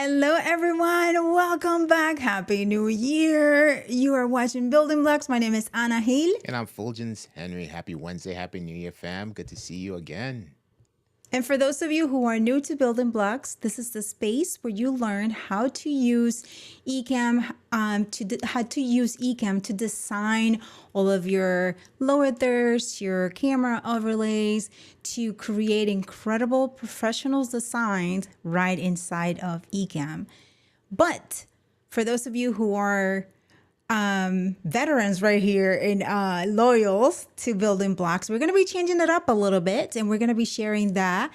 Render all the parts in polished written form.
Hello, everyone. Welcome back. Happy New Year. You are watching Building Blocks. My name is Anna Hale. And I'm Fuljens. Henry. Happy Wednesday. Happy New Year, fam. Good to see you again. And for those of you who are new to Building Blocks, this is the space where you learn how to use Ecamm, to design all of your lower thirds, your camera overlays, to create incredible professional designs right inside of Ecamm. But for those of you who are veterans right here and loyals to Building Blocks, we're going to be changing it up a little bit, and we're going to be sharing that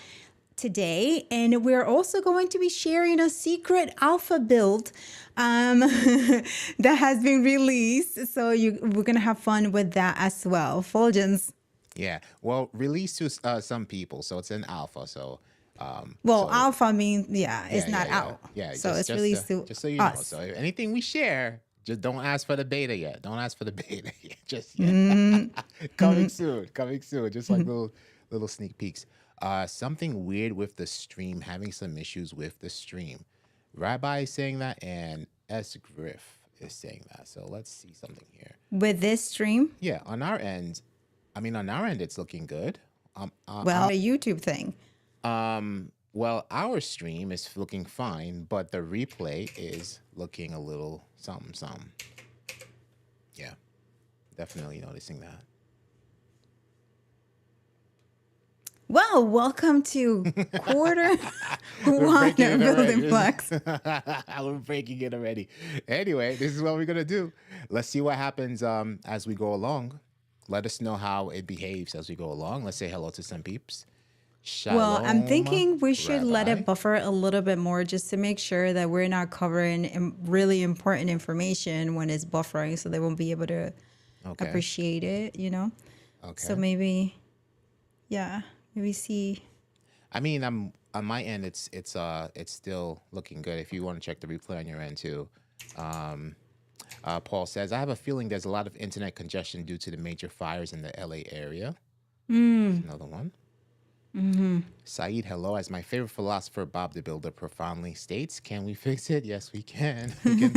today. And we're also going to be sharing a secret alpha build that has been released. So we're going to have fun with that as well. Fuljens. Yeah. Well, released to some people, so it's an alpha. So alpha means it's not out. Yeah. So it's released to just so you us. know. So if anything we share, just don't ask for the beta yet. Don't ask for the beta yet. Just yet. Coming soon. Just like little sneak peeks. Something weird with the stream, having some issues with the stream. Rabbi is saying that, and S. Griff is saying that. So let's see something here. With this stream? Yeah, on our end, it's looking good. A YouTube thing. Well, our stream is looking fine, but the replay is looking a little something. Yeah, definitely noticing that. Well, welcome to quarter one of Building Blocks. We're breaking it already. Anyway, this is what we're going to do. Let's see what happens as we go along. Let us know how it behaves as we go along. Let's say hello to some peeps. Shalom, well, I'm thinking we should Rabbi. let it buffer a little bit more just to make sure that we're not covering really important information when it's buffering, so they won't be able to appreciate it, you know? Okay. So maybe see. I mean, on my end, it's still looking good. If you want to check the replay on your end too. Paul says, I have a feeling there's a lot of internet congestion due to the major fires in the LA area. Another one. Mm-hmm. Saeed, hello. As my favorite philosopher, Bob the Builder, profoundly states, can we fix it? Yes, we can. We're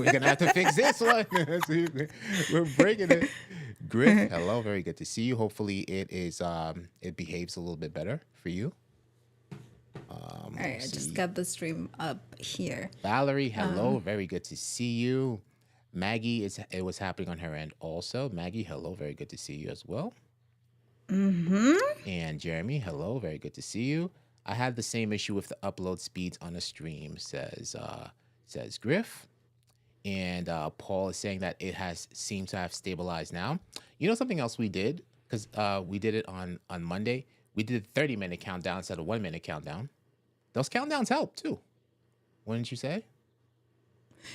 going to have to fix this one. We're breaking it. Griff, hello. Very good to see you. Hopefully it behaves a little bit better for you. All right, I just got the stream up here. Valerie, hello. Very good to see you. Maggie, it was happening on her end also. Maggie, hello. Very good to see you as well. Mm-hmm. And Jeremy, hello. Very good to see you. I had the same issue with the upload speeds on a stream, says Griff. And Paul is saying that it has seemed to have stabilized now. You know something else we did? Because we did it on Monday. We did a 30-minute countdown instead of 1-minute countdown. Those countdowns help too. Wouldn't you say?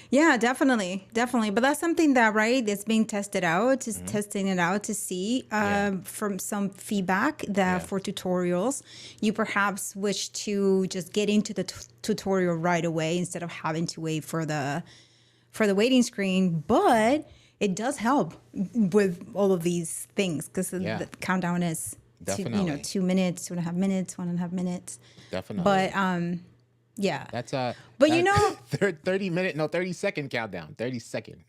Yeah, definitely. But that's something that, right, it's being tested out, just testing it out to see from some feedback that for tutorials, you perhaps wish to just get into the tutorial right away instead of having to wait for the waiting screen. But it does help with all of these things because the countdown is 2 minutes, 2.5 minutes, 1.5 minutes. Definitely. But yeah. That's but 30-second countdown. 30-second.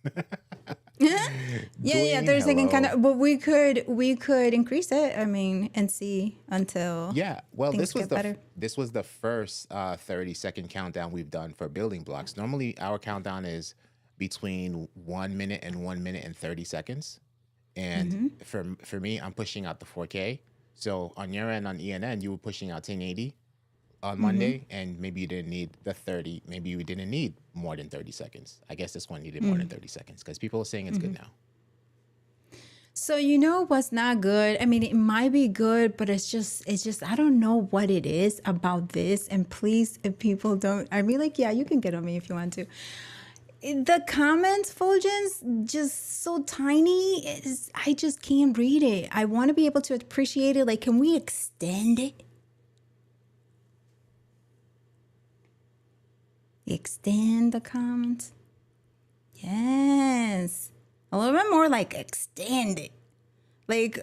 Yeah, 30-second countdown. But we could increase it, and see until this was the first 30-second countdown we've done for Building Blocks. Normally our countdown is between 1 minute and 1 minute and 30 seconds. And for me, I'm pushing out the 4K. So on your end, on ENN, you were pushing out 1080 on Monday, and maybe you didn't need the 30. Maybe you didn't need more than 30 seconds. I guess this one needed more than 30 seconds because people are saying it's good now. So you know what's not good? It might be good, but it's just I don't know what it is about this. And please, if people don't, you can get on me if you want to. The comments, Fuljens, just so tiny. I just can't read it. I want to be able to appreciate it. Like, can we extend it? Extend the comments. Yes. A little bit more like extend it. Like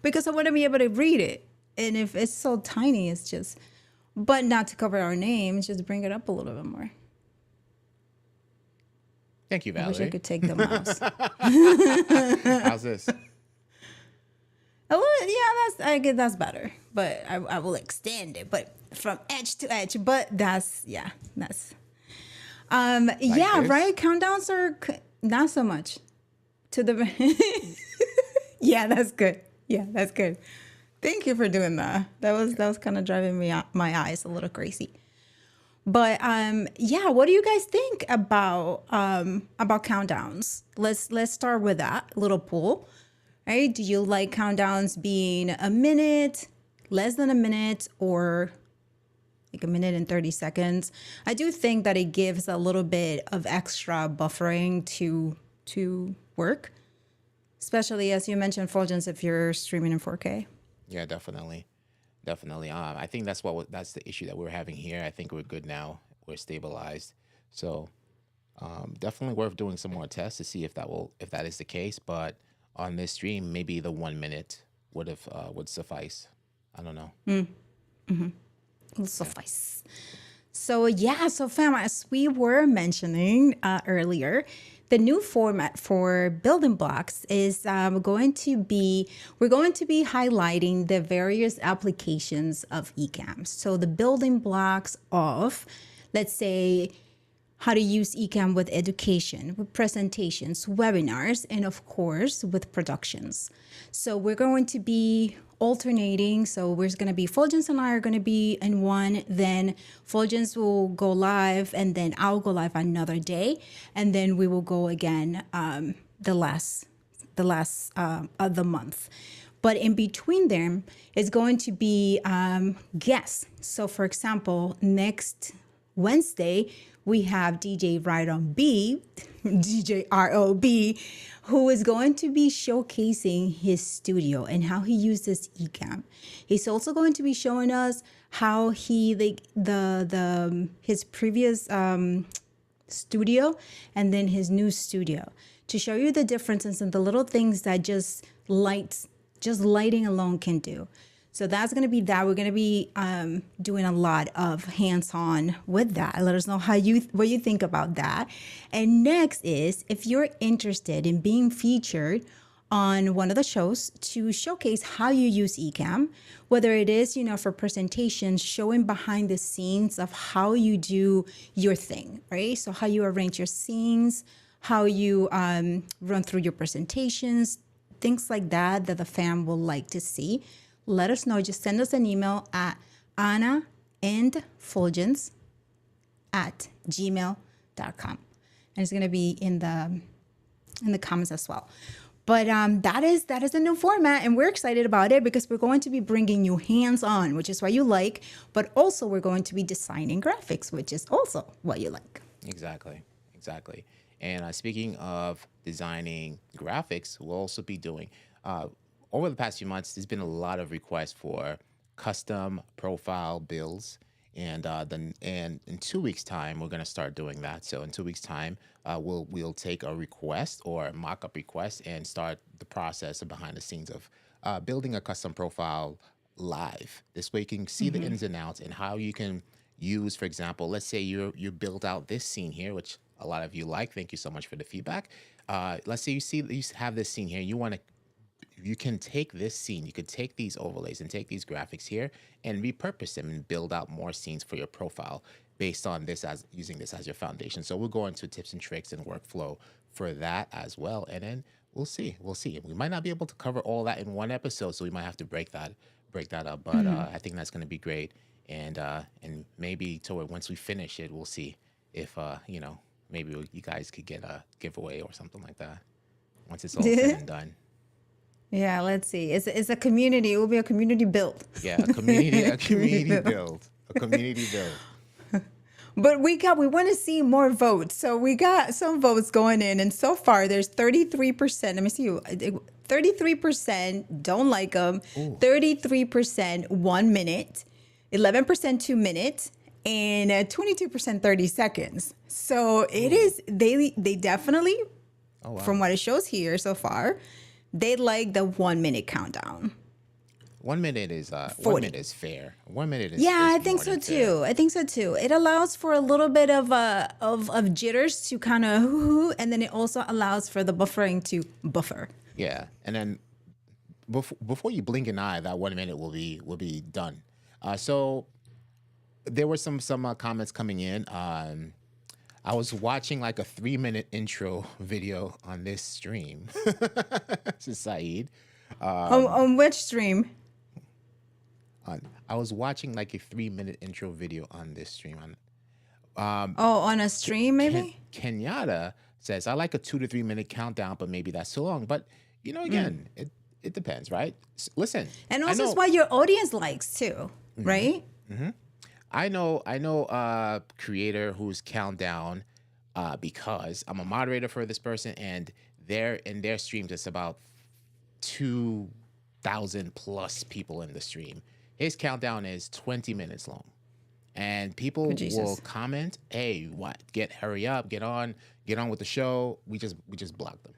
because I want to be able to read it. And if it's so tiny, it's just But not to cover our names, just bring it up a little bit more. Thank you, I wish I Valerie. could take the mouse. How's this? A little, yeah, I guess that's better. But I will extend it, but from edge to edge. But that's. Yeah, this? right. Countdowns are not so much to the. Yeah, that's good. Yeah, that's good. Thank you for doing that. That was kind of driving my eyes a little crazy. But yeah, what do you guys think about countdowns? Let's start with that little poll. Right? Do you like countdowns being a minute, less than a minute, or like a minute and 30 seconds? I do think that it gives a little bit of extra buffering to work, especially as you mentioned, Fuljens, if you're streaming in 4K. Yeah, definitely. Definitely. I think that's that's the issue that we're having here. I think we're good now. We're stabilized. So definitely worth doing some more tests to see if that is the case. But on this stream, maybe the 1 minute would suffice. I don't know. Will suffice. So fam, as we were mentioning earlier, the new format for Building Blocks is we're going to be highlighting the various applications of Ecamm. So the building blocks of, let's say, how to use Ecamm with education, with presentations, webinars, and of course with productions. So we're going to be alternating. So we're going to be, Fuljens and I are going to be in one, then Fuljens will go live, and then I'll go live another day, and then we will go again the last of the month. But in between them is going to be guests. So for example, next Wednesday, we have DJ DJ ROB, who is going to be showcasing his studio and how he uses Ecamm. He's also going to be showing us how he his previous studio and then his new studio, to show you the differences and the little things that just lighting alone can do. So that's going to be that. We're going to be doing a lot of hands-on with that. Let us know what you think about that. And next is, if you're interested in being featured on one of the shows to showcase how you use Ecamm, whether it is, for presentations, showing behind the scenes of how you do your thing, right? So how you arrange your scenes, how you run through your presentations, things like that the fam will like to see. Let us know. Just send us an email at annaandfuljens@gmail.com. And it's going to be in the comments as well. But that is a new format, and we're excited about it because we're going to be bringing you hands-on, which is what you like, but also we're going to be designing graphics, which is also what you like. Exactly. And speaking of designing graphics, we'll also be doing over the past few months, there's been a lot of requests for custom profile builds, and in 2 weeks' time, we're going to start doing that. So in 2 weeks' time, we'll take a request or a mock-up request and start the process behind the scenes of building a custom profile live. This way, you can see the ins and outs and how you can use, for example, let's say you build out this scene here, which a lot of you like. Thank you so much for the feedback. Let's say you have this scene here. You can take this scene, you could take these overlays and take these graphics here and repurpose them and build out more scenes for your profile based on using this as your foundation. So we'll go into tips and tricks and workflow for that as well. And then we'll see. We might not be able to cover all that in one episode, so we might have to break that up. But I think that's going to be great. And maybe once we finish it, we'll see if maybe you guys could get a giveaway or something like that once it's all said and done. Yeah, let's see. It's a community. It will be a community build. Yeah, a community build. But we want to see more votes. So we got some votes going in, and so far there's 33%. Let me see you. 33% don't like them. 33% 1 minute, 11% 2 minutes, and 22% 30 seconds. So it is. They definitely, from what it shows here so far, they like the 1 minute countdown. 1 minute is 1 40. minute is fair. 1 minute Yeah, is I think more so than fair. too. I think so too. It allows for a little bit of jitters to kind of and then it also allows for the buffering to buffer. Yeah, and then before you blink an eye, that 1 minute will be done. So there were some comments coming in. I was watching like a 3 minute intro video on this stream. This is Saeed. On which stream? I was watching like a 3 minute intro video on this stream. On a stream maybe? Kenyatta says, I like a 2 to 3 minute countdown, but maybe that's too long. But again, it depends, right? Listen, And I also it's know, what your audience likes too, right? I know, creator who's countdown, because I'm a moderator for this person, and in their streams, it's about 2,000 plus people in the stream. His countdown is 20 minutes long. And people will Jesus. comment, "Hey, what? Hurry up, get on with the show." We just block them.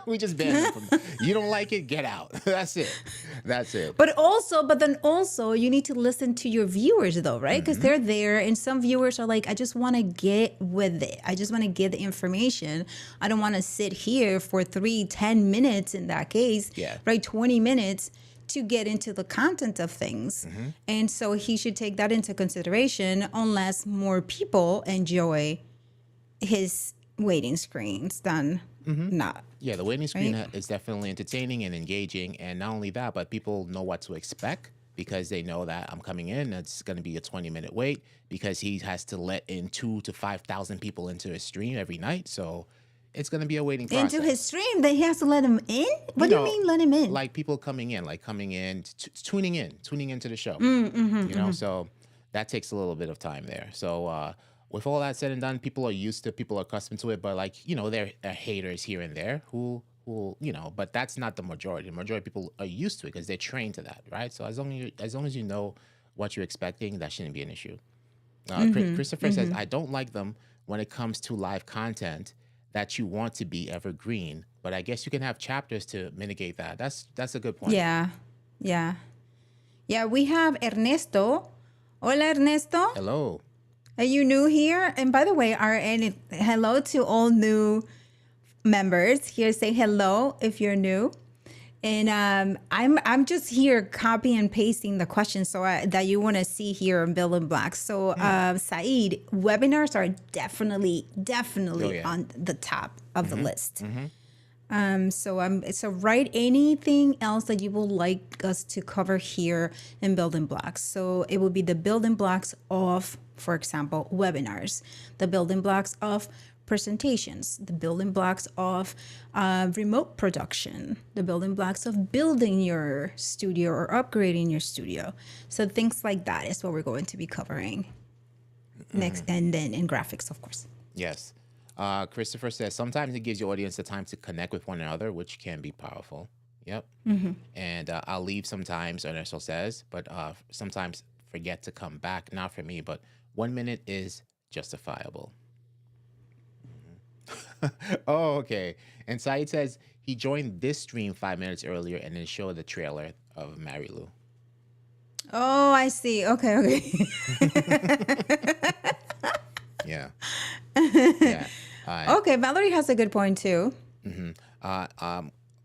We just ban them from. You don't like it, get out. That's it. But then also you need to listen to your viewers though, right? Because they're there and some viewers are like, I just want to get with it. I just want to get the information. I don't want to sit here for 10 minutes in that case, Yeah. right? 20 minutes to get into the content of things. And so he should take that into consideration unless more people enjoy his waiting screens than not. Yeah, the waiting screen Right. is definitely entertaining and engaging, and not only that, but people know what to expect because they know that I'm coming in. It's going to be a 20-minute wait because he has to let in 2,000 to 5,000 people into his stream every night. So it's going to be a waiting process. Into his stream, that he has to let him in? What do you know, mean let him in? Like people coming in, tuning into the show. So that takes a little bit of time there. So with all that said and done, people are accustomed to it, but there are haters here and there who but that's not the majority. The majority of people are used to it because they're trained to that, right? So as long as you know what you're expecting, that shouldn't be an issue. Christopher says, I don't like them when it comes to live content that you want to be evergreen, but I guess you can have chapters to mitigate that. That's a good point. Yeah. We have Ernesto. Hola, Ernesto. Hello. Are you new here? And by the way, hello to all new members here. Say hello if you're new. And I'm just here copy and pasting the questions that you want to see here in Building Blocks. So Saeed, webinars are definitely on the top of the list. So write anything else that you would like us to cover here in Building Blocks. So it will be the building blocks of, for example, webinars, the building blocks of presentations, the building blocks of remote production, the building blocks of building your studio or upgrading your studio. So things like that is what we're going to be covering next, and then in graphics, of course. Yes. Christopher says, sometimes it gives your audience the time to connect with one another, which can be powerful. Yep. And I'll leave sometimes, Ernesto says, but sometimes forget to come back. Not for me, but 1 minute is justifiable. Oh, okay. And Saeed says he joined this stream 5 minutes earlier and then showed the trailer of Mary Lou. Oh, I see. Okay. Yeah. Yeah. Okay, Valerie has a good point too. Let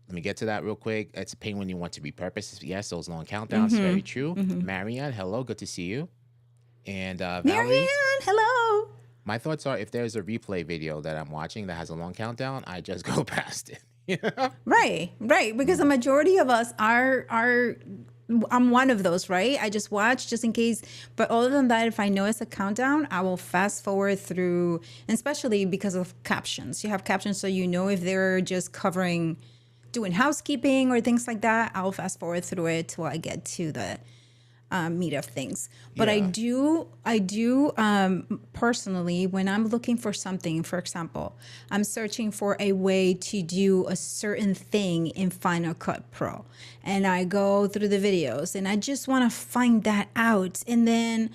me get to that real quick. It's a pain when you want to repurpose. Yes, those long countdowns. Very true. Marianne, hello. Good to see you. And Valerie, Marianne, hello. my thoughts are if there's a replay video that I'm watching that has a long countdown, I just go past it. Right. Because the majority of us are I'm one of those, right? I just watch just in case. But other than that, if I know it's a countdown, I will fast forward through, especially because of captions. You have captions so you know if they're just doing housekeeping or things like that. I'll fast forward through it till I get to the meat of things. But I do personally, when I'm looking for something, for example, I'm searching for a way to do a certain thing in Final Cut Pro, and I go through the videos and I just want to find that out. And then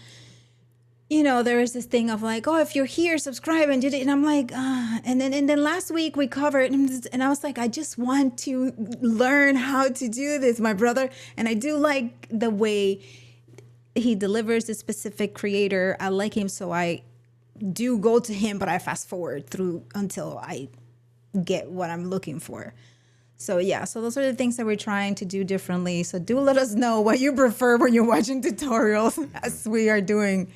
there is this thing of like, oh, if you're here, subscribe and did it. And I'm like, and then last week we covered, and I was like, I just want to learn how to do this, my brother. And I do like the way he delivers the specific creator. I like him, so I do go to him, but I fast forward through until I get what I'm looking for. So yeah, so those are the things that we're trying to do differently. So do let us know what you prefer when you're watching tutorials as we are doing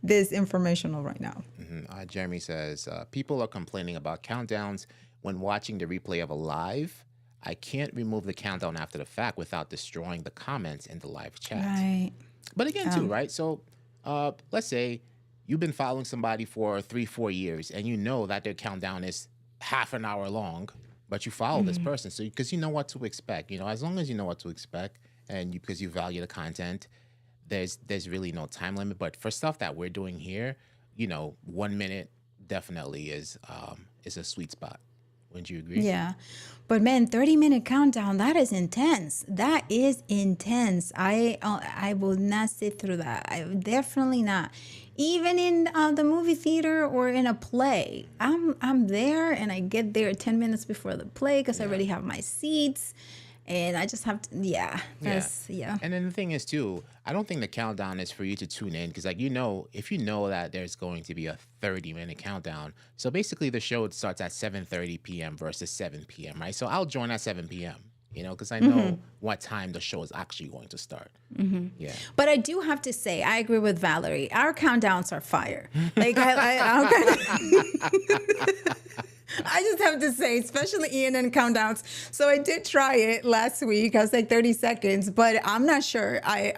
this informational right now. Jeremy says, people are complaining about countdowns when watching the replay of a live. I can't remove the countdown after the fact without destroying the comments in the live chat. Right. But again, too, right? So let's say you've been following somebody for 3-4 years and you know that their countdown is half an hour long, but you follow this person. So because you know what to expect, as long as you know what to expect and because you value the content, there's really no time limit. But for stuff that we're doing here, 1 minute definitely is a sweet spot. Wouldn't you agree? Yeah. But man, 30-minute countdown, that is intense. That is intense. I will not sit through that. I definitely not. Even in the movie theater or in a play, I'm there and I get there 10 minutes before the play because I already have my seats. And I just have to, yeah. And then the thing is, too, I don't think the countdown is for you to tune in because, if you know that there's going to be a 30-minute countdown. So basically, the show starts at 7:30 p.m. versus 7 p.m., right? So I'll join at 7 p.m., because I know what time the show is actually going to start. Yeah. But I do have to say, I agree with Valerie. Our countdowns are fire. Like, I'm kind of... I just have to say, especially ENN countdowns. So I did try it last week. I was like 30 seconds, but I'm not sure. I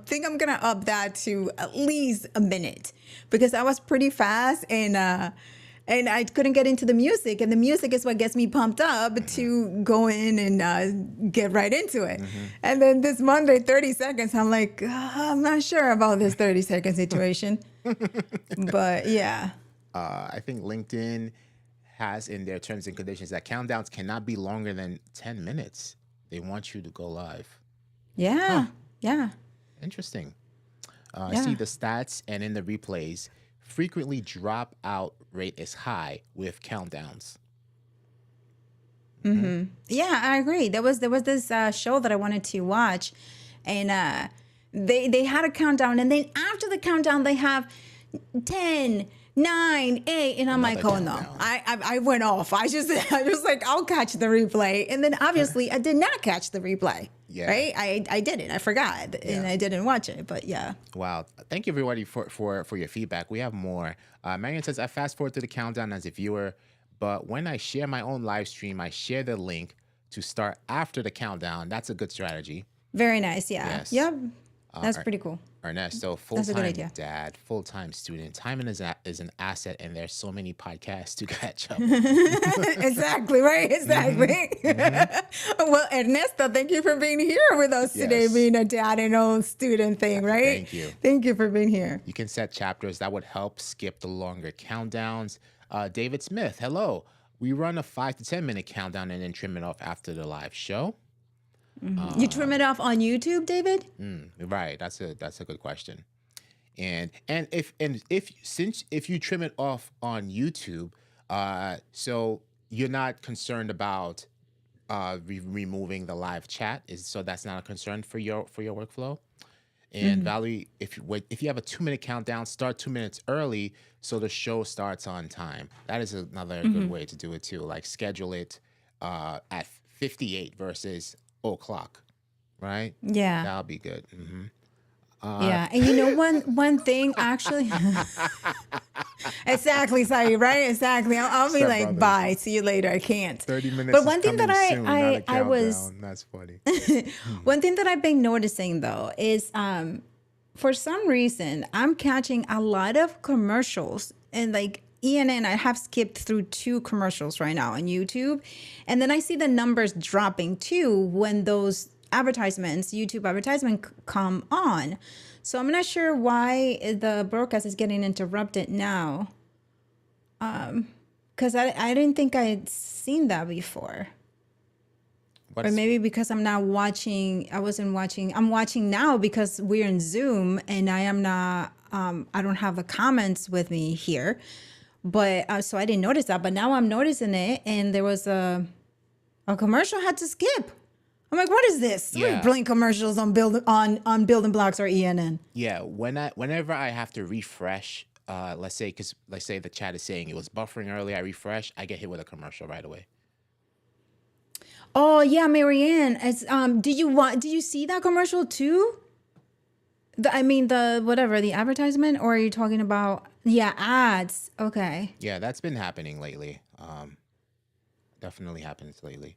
think I'm going to up that to at least a minute because I was pretty fast and I couldn't get into the music. And the music is what gets me pumped up to go in and get right into it. And then this Monday, 30 seconds, I'm like, I'm not sure about this 30-second situation. But yeah. I think LinkedIn has in their terms and conditions that countdowns cannot be longer than 10 minutes. They want you to go live. Yeah. Yeah. Interesting. I see the stats and in the replays, frequently drop out rate is high with countdowns. Yeah, I agree. There was this show that I wanted to watch and they had a countdown and then after the countdown they have 10, 9, 8, and I'm like, oh no, I went off. I just like, I'll catch the replay. And then obviously I did not catch the replay. Yeah. Right? I didn't. I forgot and I didn't watch it. But yeah. Wow. Thank you everybody for your feedback. We have more. Marion says, I fast forward to the countdown as a viewer, but when I share my own live stream, I share the link to start after the countdown. That's a good strategy. Very nice. Yeah. Yes. Yep. That's pretty cool. Ernesto, full-time dad, full-time student. Time is an asset, and there's so many podcasts to catch up. Exactly, right? Exactly. Well, Ernesto, thank you for being here with us today, being a dad and own student thing, right? Thank you. Thank you for being here. You can set chapters. That would help skip the longer countdowns. David Smith, hello. We run a 5 to 10 minute countdown and then trim it off after the live show. You trim it off on YouTube, David? Right. That's a good question. And if you trim it off on YouTube, so you're not concerned about removing the live chat, so that's not a concern for your workflow. And Valerie, if you have a 2-minute countdown, start 2 minutes early so the show starts on time. That is another good way to do it too. Like schedule it at 58 versus 0:00, right? Yeah. That'll be good. Yeah, and one thing actually, exactly, sorry, right? Exactly. I'll be like, bye, see you later. I can't. 30 minutes. But one thing that I was, that's funny. One thing that I've been noticing though is, for some reason, I'm catching a lot of commercials and like ENN. I have skipped through 2 commercials right now on YouTube, and then I see the numbers dropping too when those YouTube advertisement come on. So I'm not sure why the broadcast is getting interrupted now. Because I didn't think I had seen that before. Or maybe because I'm not watching, I'm watching now because we're in Zoom and I am not I don't have the comments with me here, but so I didn't notice that. But now I'm noticing it, and there was a commercial I had to skip. I'm like, what is this? So many Yeah. brilliant commercials on Building Blocks or ENN. Yeah, whenever I have to refresh, let's say the chat is saying it was buffering earlier, I refresh, I get hit with a commercial right away. Oh yeah, Marianne. It's do you see that commercial too? The advertisement, or are you talking about ads? Okay. Yeah, that's been happening lately. Definitely happens lately.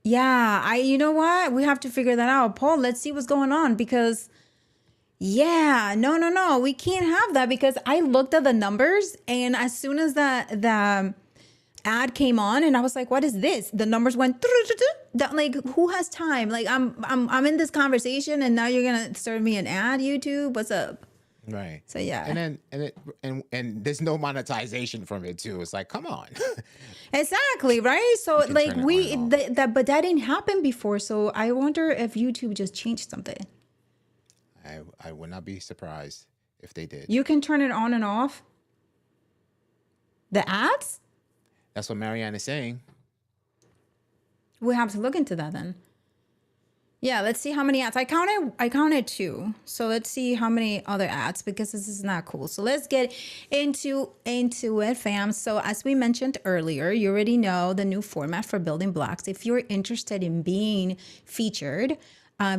Yeah, you know what? We have to figure that out. Paul, let's see what's going on because no. We can't have that because I looked at the numbers and as soon as the ad came on and I was like, what is this? The numbers went like, who has time? Like I'm in this conversation and now you're gonna serve me an ad, YouTube? What's up? Right. So yeah. And there's no monetization from it too. It's like, come on. Exactly, right? So can like turn it on and but that didn't happen before. So I wonder if YouTube just changed something. I would not be surprised if they did. You can turn it on and off. The ads? That's what Marianne is saying. We have to look into that then. Yeah, let's see how many ads. I counted 2. So let's see how many other ads because this is not cool. So let's get into it, fam. So as we mentioned earlier, you already know the new format for Building Blocks. If you're interested in being featured,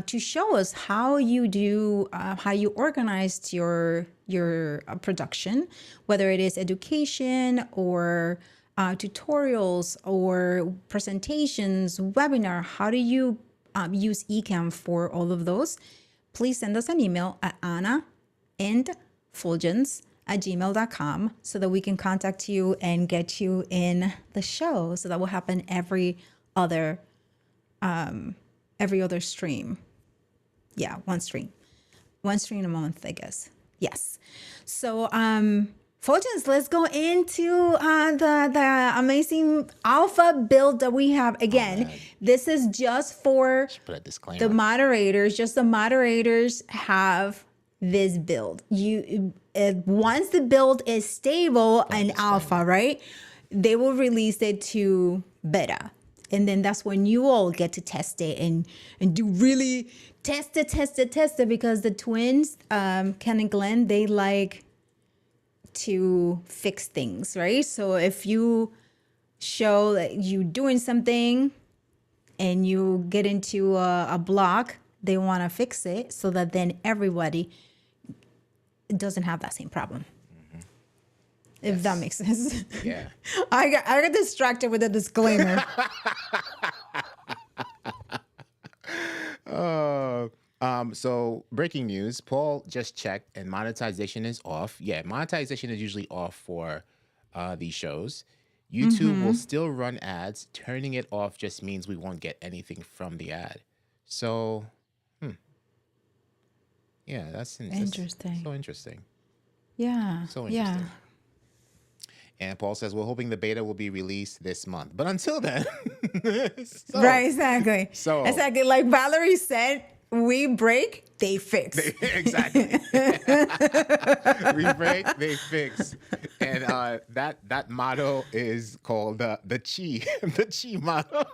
to show us how you do, how you organized your production, whether it is education or tutorials or presentations, webinar, how do you use Ecamm for all of those, please send us an email at anna.fuljens@gmail.com so that we can contact you and get you in the show. So that will happen every other stream. Yeah, one stream a month, I guess. Yes. So Fuljens, let's go into the amazing alpha build that we have. Again, this is just for Put a disclaimer. the moderators. Just the moderators have this build. Once the build is stable and alpha, right? They will release it to beta. And then that's when you all get to test it and do really test it because the twins, Ken and Glenn, they like to fix things, right? So if you show that you doing something and you get into a block, they want to fix it so that then everybody doesn't have that same problem. If that makes sense. Yeah. I got distracted with a disclaimer. So breaking news, Paul just checked and monetization is off. Yeah, monetization is usually off for these shows. YouTube will still run ads. Turning it off just means we won't get anything from the ad. So, yeah, that's Interesting. so interesting. Yeah. So interesting. And Paul says, we're hoping the beta will be released this month. But until then. Right, exactly. So exactly. Like Valerie said, we break, they fix. Exactly. We break, they fix. And that motto is called the Chi. The Chi motto.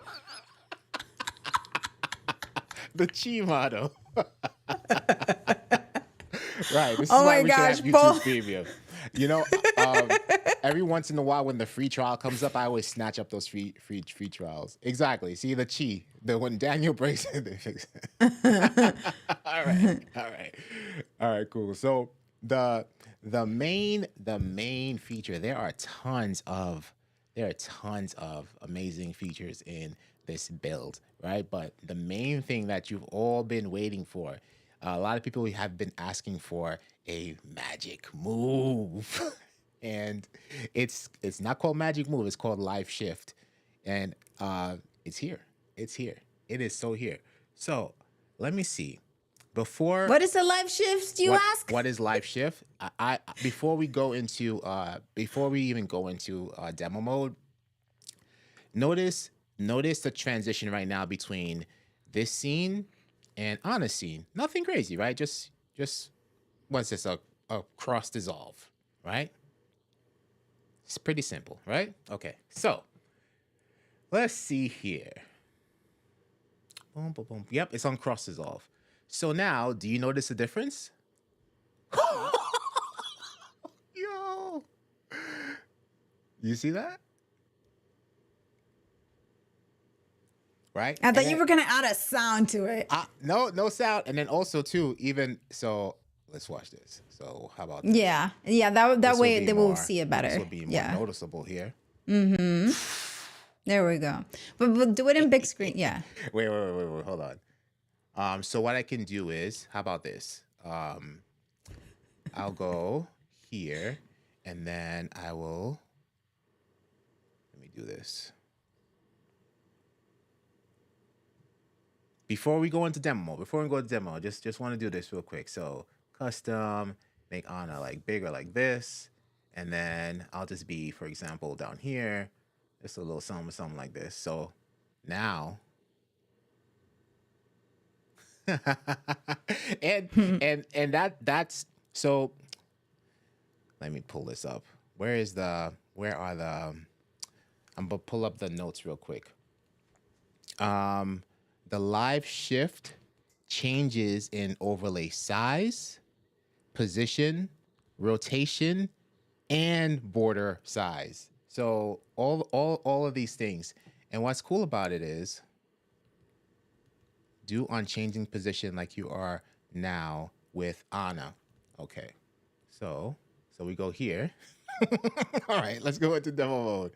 The Chi motto. Right. This is why we should have YouTube Premium. You know, every once in a while when the free trial comes up, I always snatch up those free trials. Exactly. See the Chi. When Daniel breaks it, they fix it. All right, cool. So the main feature, there are tons of amazing features in this build, right? But the main thing that you've all been waiting for, a lot of people have been asking for a magic move. And it's not called magic move, it's called live shift. And it's here. It's here. It is so here. So let me see. What is a live shift, you ask? What is live shift? I before we even go into demo mode, notice the transition right now between this scene and Anna's scene. Nothing crazy, right? Just what's this? A cross dissolve, right? It's pretty simple, right? Okay, so let's see here. Boom, boom, boom. Yep, it's on cross dissolve. So now, do you notice the difference? Yo, you see that? Right? I And thought you then, were gonna add a sound to it. no sound. And then also too, even so, let's watch this. So how about this? Yeah, yeah. That This will way be they will more. see it This better. will be more Yeah. noticeable here. There we go. But do it in big screen. Yeah. Wait, hold on. So what I can do is, how about this? I'll go here, and then I will. Let me do this. Before we go into demo, just want to do this real quick. So custom, make Anna like bigger like this, and then I'll just be, for example, down here, just a little something like this. So now, and that's so. Let me pull this up. Where are the? I'm gonna pull up the notes real quick. The live shift changes in overlay size, position, rotation, and border size. So all of these things. And what's cool about it is do on changing position like you are now with Anna. Okay. So we go here. All right, let's go into demo mode.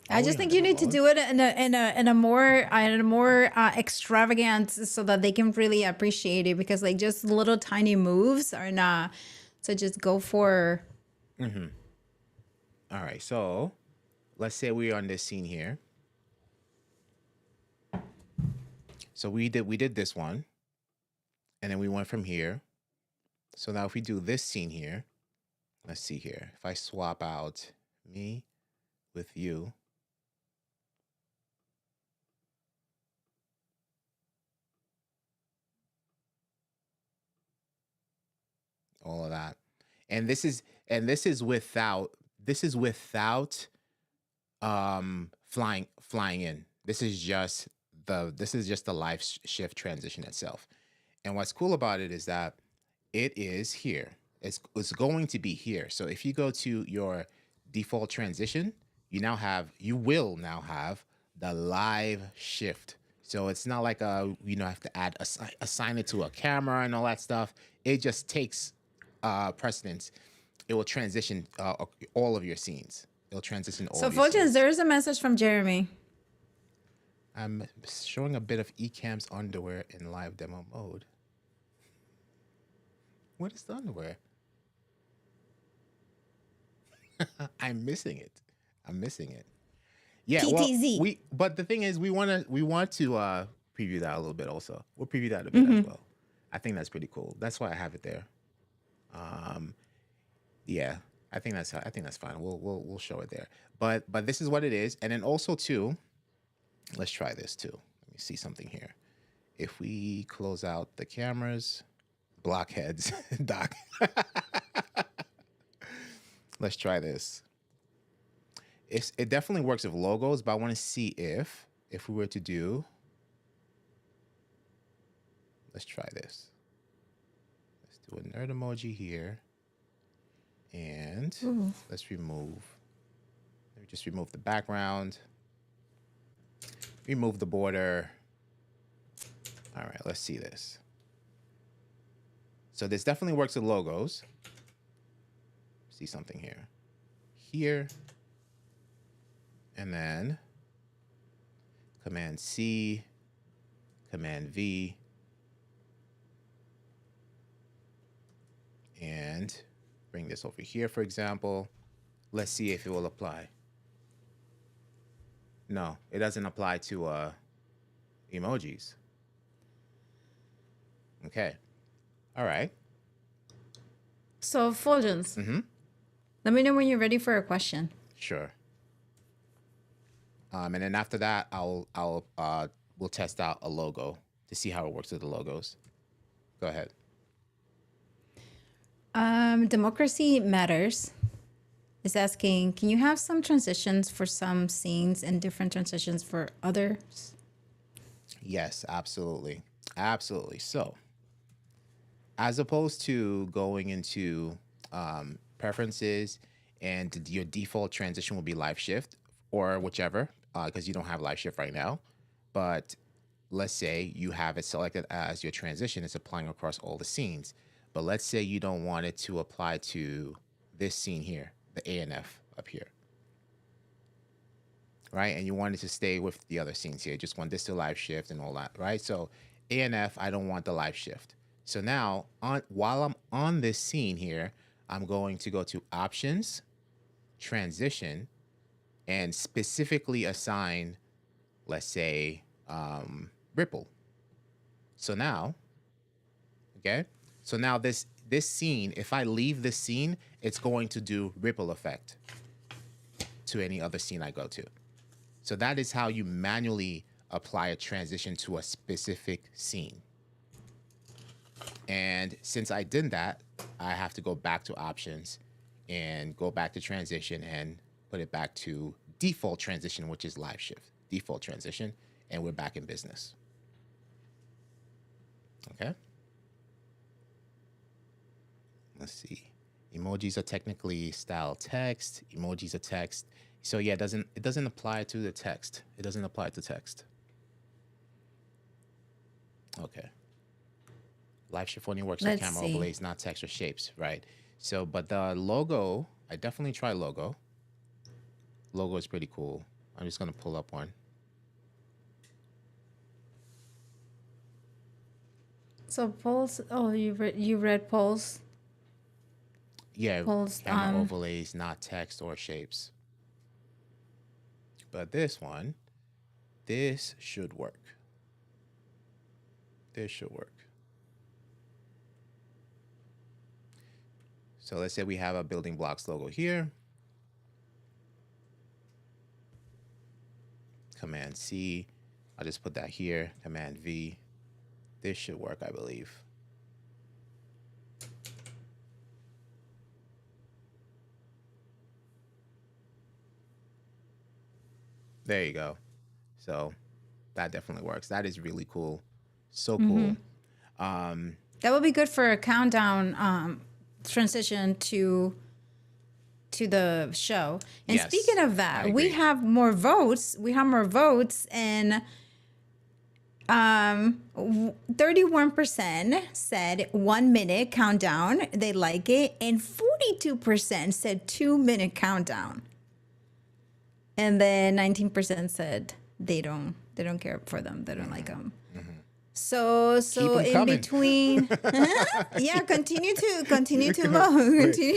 I just think you need to do it in a more extravagant, so that they can really appreciate it, because like just little tiny moves are not. So just go for. All right, so let's say we're on this scene here. So we did this one, and then we went from here. So now if we do this scene here, let's see here. If I swap out me with you. All of that. And this is without flying in. This is just the live shift transition itself. And what's cool about it is that it is here. It's going to be here. So if you go to your default transition, you will now have the live shift. So it's not like have to assign it to a camera and all that stuff. It just takes precedence. It will transition all of your scenes. It'll transition all. So of your Fuljens, scenes. there is a message from Jeremy. I'm showing a bit of Ecamm's underwear in live demo mode. What is the underwear? I'm missing it. Yeah, TTZ. but the thing is, we want to preview that a little bit also. We'll preview that a bit as well. I think that's pretty cool. That's why I have it there. Yeah, I think that's fine. We'll show it there. But this is what it is, and then also too, let's try this too. Let me see something here. If we close out the cameras, blockheads, Doc. Let's try this. It definitely works with logos, but I want to see if we were to do. Let's try this. Let's do a nerd emoji here. And let's just remove the background. Remove the border. All right, let's see this. So this definitely works with logos. See something here. Here. And then Command C, Command V, and bring this over here, for example. Let's see if it will apply. No, it doesn't apply to emojis. Okay. All right. So Fuljens, let me know when you're ready for a question. Sure. And then after that, we'll test out a logo to see how it works with the logos. Go ahead. Democracy Matters is asking, can you have some transitions for some scenes and different transitions for others? Yes, absolutely. Absolutely. So, as opposed to going into preferences and your default transition will be live shift or whichever, because you don't have live shift right now. But let's say you have it selected as your transition is applying across all the scenes. But let's say you don't want it to apply to this scene here, the ANF up here, right? And you want it to stay with the other scenes here. You just want this to live shift and all that, right? So ANF, I don't want the live shift. So now, while I'm on this scene here, I'm going to go to Options, Transition, and specifically assign, let's say, Ripple. So now, okay? So now this scene, if I leave this scene, it's going to do ripple effect to any other scene I go to. So that is how you manually apply a transition to a specific scene. And since I did that, I have to go back to options and go back to transition and put it back to default transition, which is live shift, default transition, and we're back in business. Okay. Let's see. Emojis are technically styled text. Emojis are text. So yeah, it doesn't apply to the text. It doesn't apply to text. Okay. Live shift only works with camera overlays, not text or shapes, right? So, but the logo, I definitely try logo. Logo is pretty cool. I'm just gonna pull up one. So polls. Oh, you read polls. Yeah, polls, camera overlays, not text or shapes. But this one, this should work. This should work. So let's say we have a Building Blocks logo here. Command C. I'll just put that here. Command V. This should work, I believe. There you go. So that definitely works. That is really cool. So cool. That would be good for a countdown transition to the show. And yes, speaking of that, we have more votes. And 31% said 1 minute countdown. They like it. And 42% said 2 minute countdown. And then 19% said they don't care for them. They don't like them. So in coming. Between, yeah, continue to vote. Continue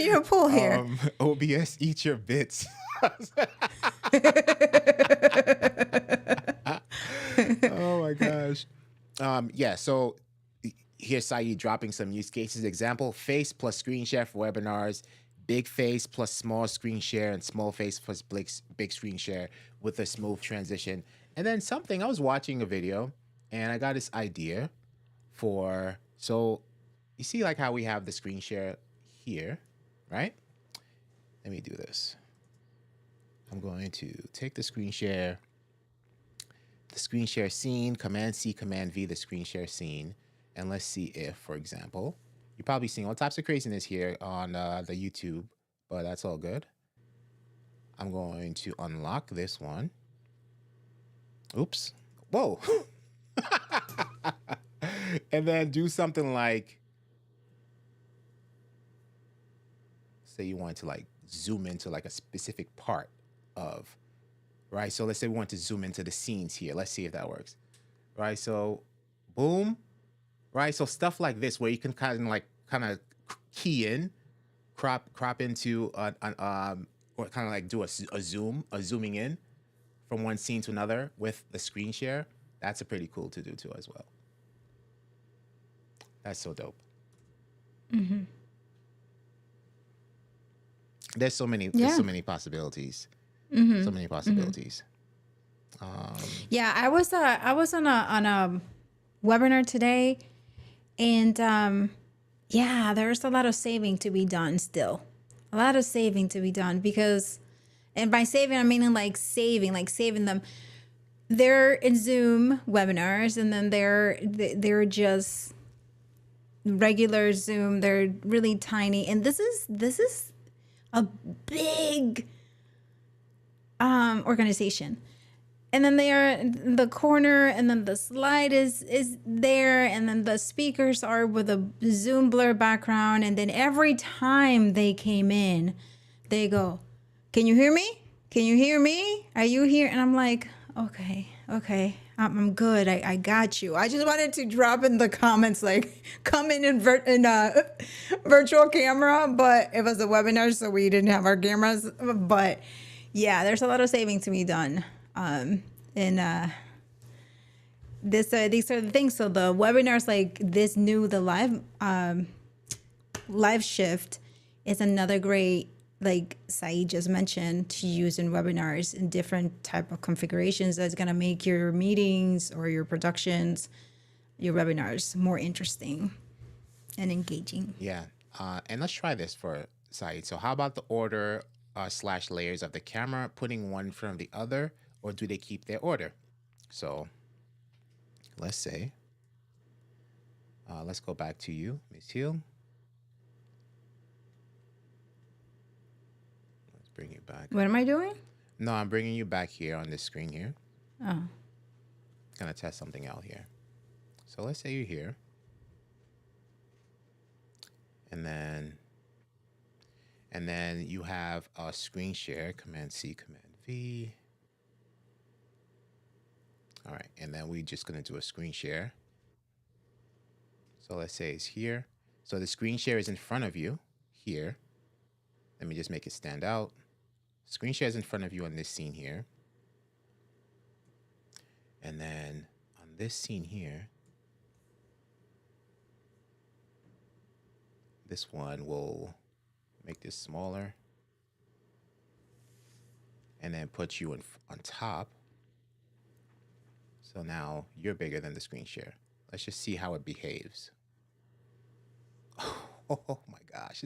your poll here. OBS, eat your bits. Oh my gosh. Yeah. So here's Saeed dropping some use cases. Example: face plus screen share for webinars. Big face plus small screen share, and small face plus big screen share with a smooth transition. And then something, I was watching a video and I got this idea for, so you see like how we have the screen share here, right? Let me do this. I'm going to take the screen share scene, Command C, Command V, the screen share scene. And let's see if, for example, you're probably seeing all types of craziness here on the YouTube, but that's all good. I'm going to unlock this one. Oops. Whoa. And then do something like, say you want to like zoom into like a specific part of, right? So let's say we want to zoom into the scenes here. Let's see if that works. Right? So boom. Right? So stuff like this where you can kind of key in, crop into or kind of like do a zooming in from one scene to another with the screen share. That's a pretty cool to do too as well. That's so dope. Mm-hmm. There's so many possibilities. Mm-hmm. So many possibilities. Yeah, I was on a webinar today. And yeah, there's a lot of saving to be done still. A lot of saving to be done because, and by saving, I mean like saving them. They're in Zoom webinars, and then they're just regular Zoom. They're really tiny, and this is a big organization. And then they are in the corner, and then the slide is there, and then the speakers are with a Zoom blur background. And then every time they came in, they go, "Can you hear me? Can you hear me? Are you here?" And I'm like, okay, I'm good. I got you. I just wanted to drop in the comments like, come in virtual camera, but it was a webinar, so we didn't have our cameras. But yeah, there's a lot of saving to be done. And these are the things. So the webinars like this the live shift is another great, like Saeed just mentioned, to use in webinars in different type of configurations that's going to make your meetings or your productions, your webinars more interesting and engaging. Yeah. And let's try this for Saeed. So how about the order / layers of the camera, putting one in front of the other, or do they keep their order? So let's say, let's go back to you, Ms. Hill. Let's bring you back. What am I doing? No, I'm bringing you back here on this screen here. Oh. Gonna test something out here. So let's say you're here. And then you have a screen share, Command C, Command V. All right, and then we're just gonna do a screen share. So let's say it's here. So the screen share is in front of you here. Let me just make it stand out. Screen share is in front of you on this scene here. And then on this scene here, this one will make this smaller and then put you on top. So now you're bigger than the screen share. Let's just see how it behaves. Oh my gosh,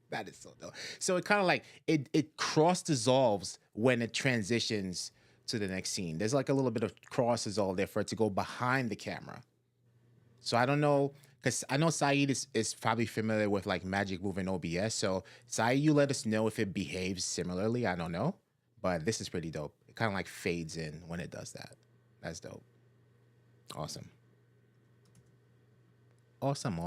that is so dope. So it kind of like, it cross dissolves when it transitions to the next scene. There's like a little bit of cross dissolve there for it to go behind the camera. So I don't know, because I know Saeed is probably familiar with like Magic Move and OBS. So Saeed, you let us know if it behaves similarly. I don't know, but this is pretty dope. It kind of like fades in when it does that. That's dope. Awesome. Awesome.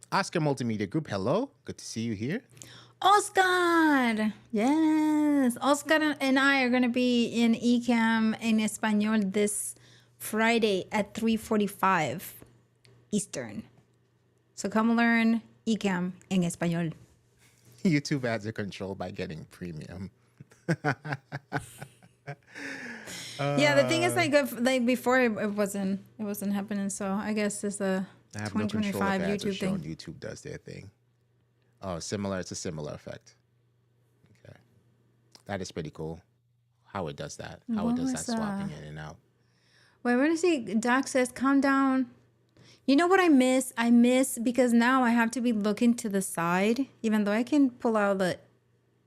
Oscar Multimedia Group, hello. Good to see you here. Oscar! Yes. Oscar and I are going to be in Ecamm en Español this Friday at 3:45 Eastern. So come learn Ecamm en Español. YouTube ads are controlled by getting premium. Yeah, the thing is like before it wasn't happening. So I guess it's a 2025 YouTube thing. YouTube does their thing. Oh, similar. It's a similar effect. Okay, that is pretty cool. How it does that. How it does that swapping in and out. Wait, we're gonna see. Doc says, "Calm down." You know what I miss? I miss because now I have to be looking to the side, even though I can pull out the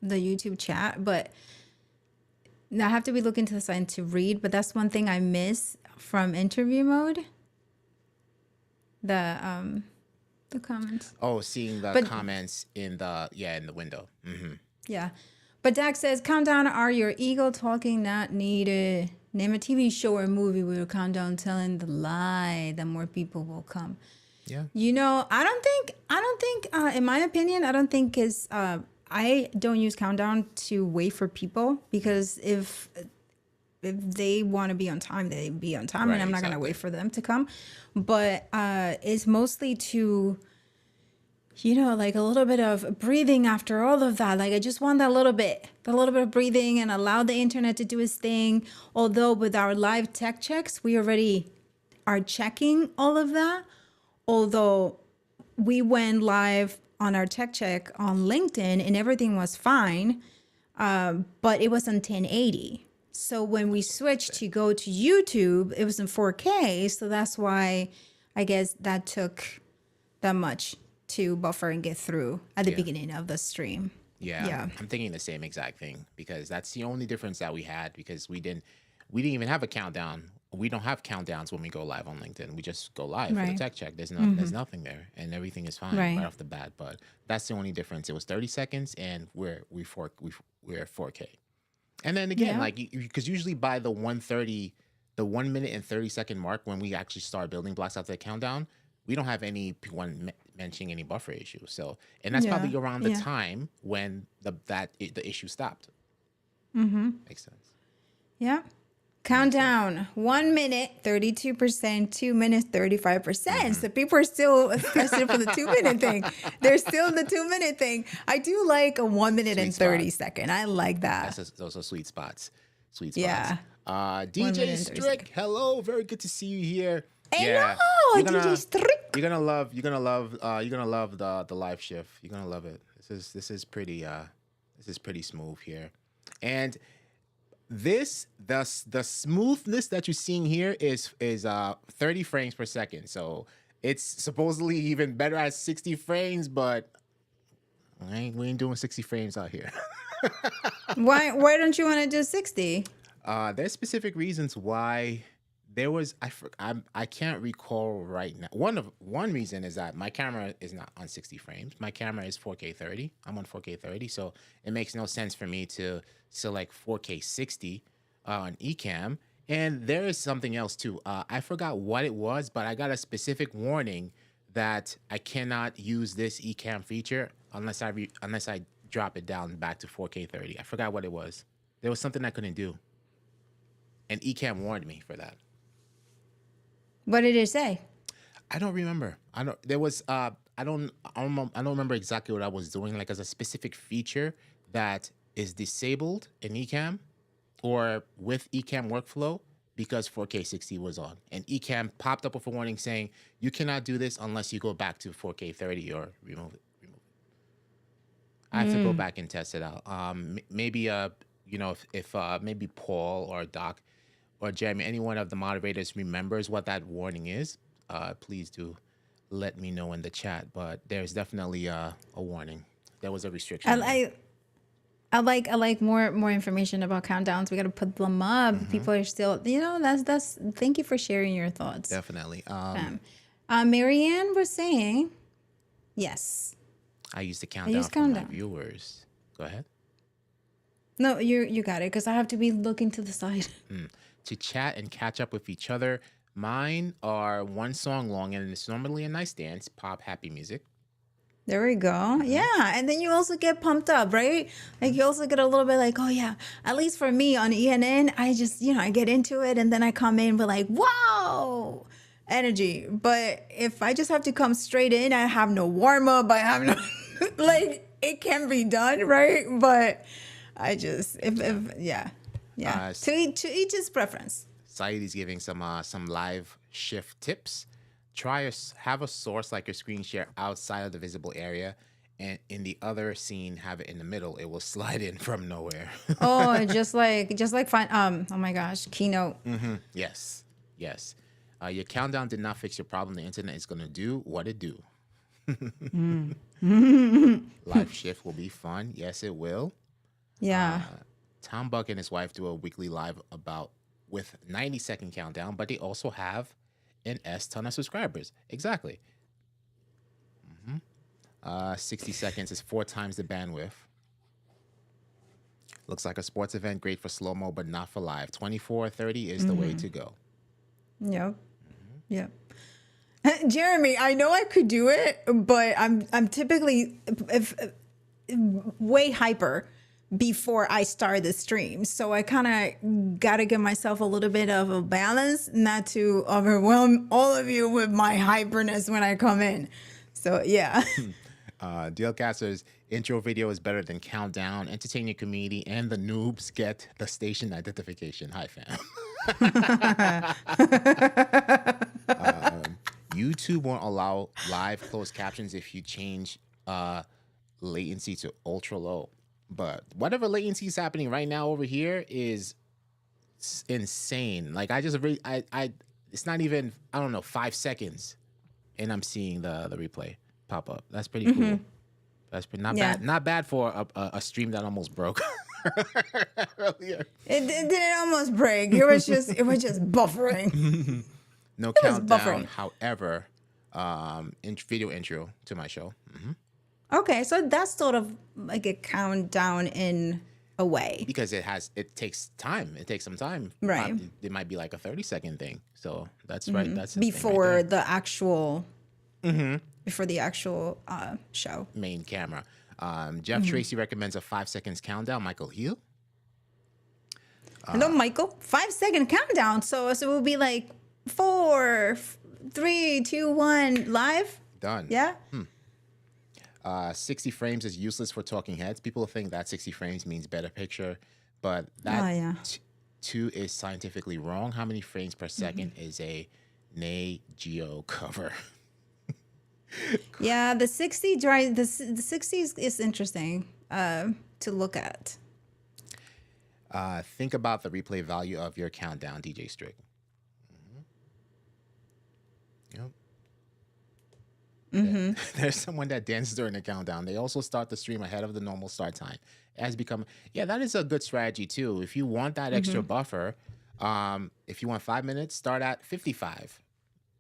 YouTube chat, but now I have to be looking to the side to read. But that's one thing I miss from interview mode. The comments. Oh, seeing the comments in the window. Mm-hmm. Yeah. But Dak says, "Calm down, are your ego talking not needed? Name a TV show or movie where you calm down telling the lie, the more people will come." Yeah. You know, I don't think in my opinion, I don't think I don't use countdown to wait for people, because if they want to be on time, they be on time, and I'm not going to wait for them to come. But it's mostly to, you know, like a little bit of breathing after all of that. Like I just want that little bit of breathing and allow the internet to do its thing. Although with our live tech checks, we already are checking all of that. Although we went live on our tech check on LinkedIn and everything was fine, but it was on 1080. So when we switched to go to YouTube, it was in 4K. So that's why I guess that took that much to buffer and get through at the Yeah. beginning of the stream. Yeah, Yeah. I'm thinking the same exact thing because that's the only difference that we had because we didn't even have a countdown. We don't have countdowns when we go live on LinkedIn. We just go live for the Right. tech check. There's nothing there, and everything is fine Right. right off the bat. But that's the only difference. It was 30 seconds, and we're 4K. And then again, Yeah. like because usually by the 1:30, the 1 minute and 30 second mark when we actually start building blocks after the countdown, we don't have anyone mentioning any buffer issues. So, and that's Yeah. probably around the Yeah. time when the issue stopped. Mm-hmm. Makes sense. Yeah. Countdown 1 minute, 32%, 2 minutes, 35%. So people are still, especially for the 2 minute thing, they're still in the 2 minute thing. I do like a 1 minute Sweet and spot. 30 second. I like that. Those are sweet spots. Sweet spots. Yeah. DJ minute and 30 Strick, seconds. hello, very good to see you here. Hello, you're gonna, DJ Strick. You're gonna love the live shift. You're gonna love it. This is pretty smooth here, and the smoothness that you're seeing here is 30 frames per second. So it's supposedly even better at 60 frames, but we ain't doing 60 frames out here. Why don't you want to do 60? There's specific reasons why. There was I can't recall right now. One reason is that my camera is not on 60 frames. My camera is 4K 30. I'm on 4K 30, so it makes no sense for me to select 4K 60 on Ecamm. And there is something else too. I forgot what it was, but I got a specific warning that I cannot use this Ecamm feature unless I drop it down back to 4K 30. I forgot what it was. There was something I couldn't do, and Ecamm warned me for that. What did it say? I don't remember. I don't remember exactly what I was doing. Like as a specific feature that is disabled in Ecamm or with Ecamm workflow because 4K 60 was on, and Ecamm popped up with a warning saying you cannot do this unless you go back to 4K 30 or remove it. I have to go back and test it out. Maybe if maybe Paul or Doc or Jeremy, any one of the moderators remembers what that warning is, please do let me know in the chat. But there's definitely a warning. There was a restriction. I like more information about countdowns. We got to put them up. People are still, that's. Thank you for sharing your thoughts. Definitely. Marianne was saying, yes. I used to count down for my viewers. Go ahead. No, you got it because I have to be looking to the side. To chat and catch up with each other. Mine are one song long, and it's normally a nice dance, pop, happy music. There we go. Yeah. And then you also get pumped up, right? Like you also get a little bit like, oh yeah, at least for me on ENN, I just, I get into it and then I come in with like, whoa, energy. But if I just have to come straight in, I have no warm up. I have no, like it can be done, right? But I just, yeah. To each his preference. Saidi's giving some live shift tips. Have a source like your screen share outside of the visible area, and in the other scene, have it in the middle. It will slide in from nowhere. Oh, just like fine. Oh my gosh, Keynote. Yes. Your countdown did not fix your problem. The internet is gonna do what it do. Live shift will be fun. Yes, it will. Yeah. Tom Buck and his wife do a weekly live with 90-second countdown, but they also have an ton of subscribers. Exactly. 60 seconds is 4 times the bandwidth. Looks like a sports event, great for slow-mo, but not for live. 24 30 is the way to go. Yep. Yep. Jeremy, I know I could do it, but I'm typically way hyper before I start the stream. So I kind of got to give myself a little bit of a balance, not to overwhelm all of you with my hyperness when I come in. So, yeah. Dealcaster's intro video is better than countdown. Entertain your community and the noobs get the station identification. Hi, fam. YouTube won't allow live closed captions if you change latency to ultra low. But whatever latency is happening right now over here is It's insane. Like I just really, I it's not even, I don't know, 5 seconds, and I'm seeing the replay pop up. That's pretty cool. That's not Yeah. bad. Not bad for a stream that almost broke earlier. It didn't almost break. It was just buffering. No It was countdown, buffering. however, video intro to my show. Okay, so that's sort of like a countdown in a way. Because it takes time. It takes some time. Right. It might be like a 30-second thing. So that's right. That's the thing right Before there. the actual before the actual show. Main camera. Jeff Tracy recommends a 5 seconds countdown. Michael Heel. Hello, Michael. 5-second countdown. So it will be like 4, 3, 2, 1, live. Done. Yeah. 60 frames is useless for talking heads. People think that 60 frames means better picture, but that too is scientifically wrong. How many frames per second is a Nat Geo cover? Yeah, the 60 drive the 60s is interesting to look at. Think about the replay value of your countdown, DJ Strick. Yep. There's someone that dances during the countdown. They also start the stream ahead of the normal start time. It has become, that is a good strategy too. If you want that extra buffer, if you want 5 minutes, start at 55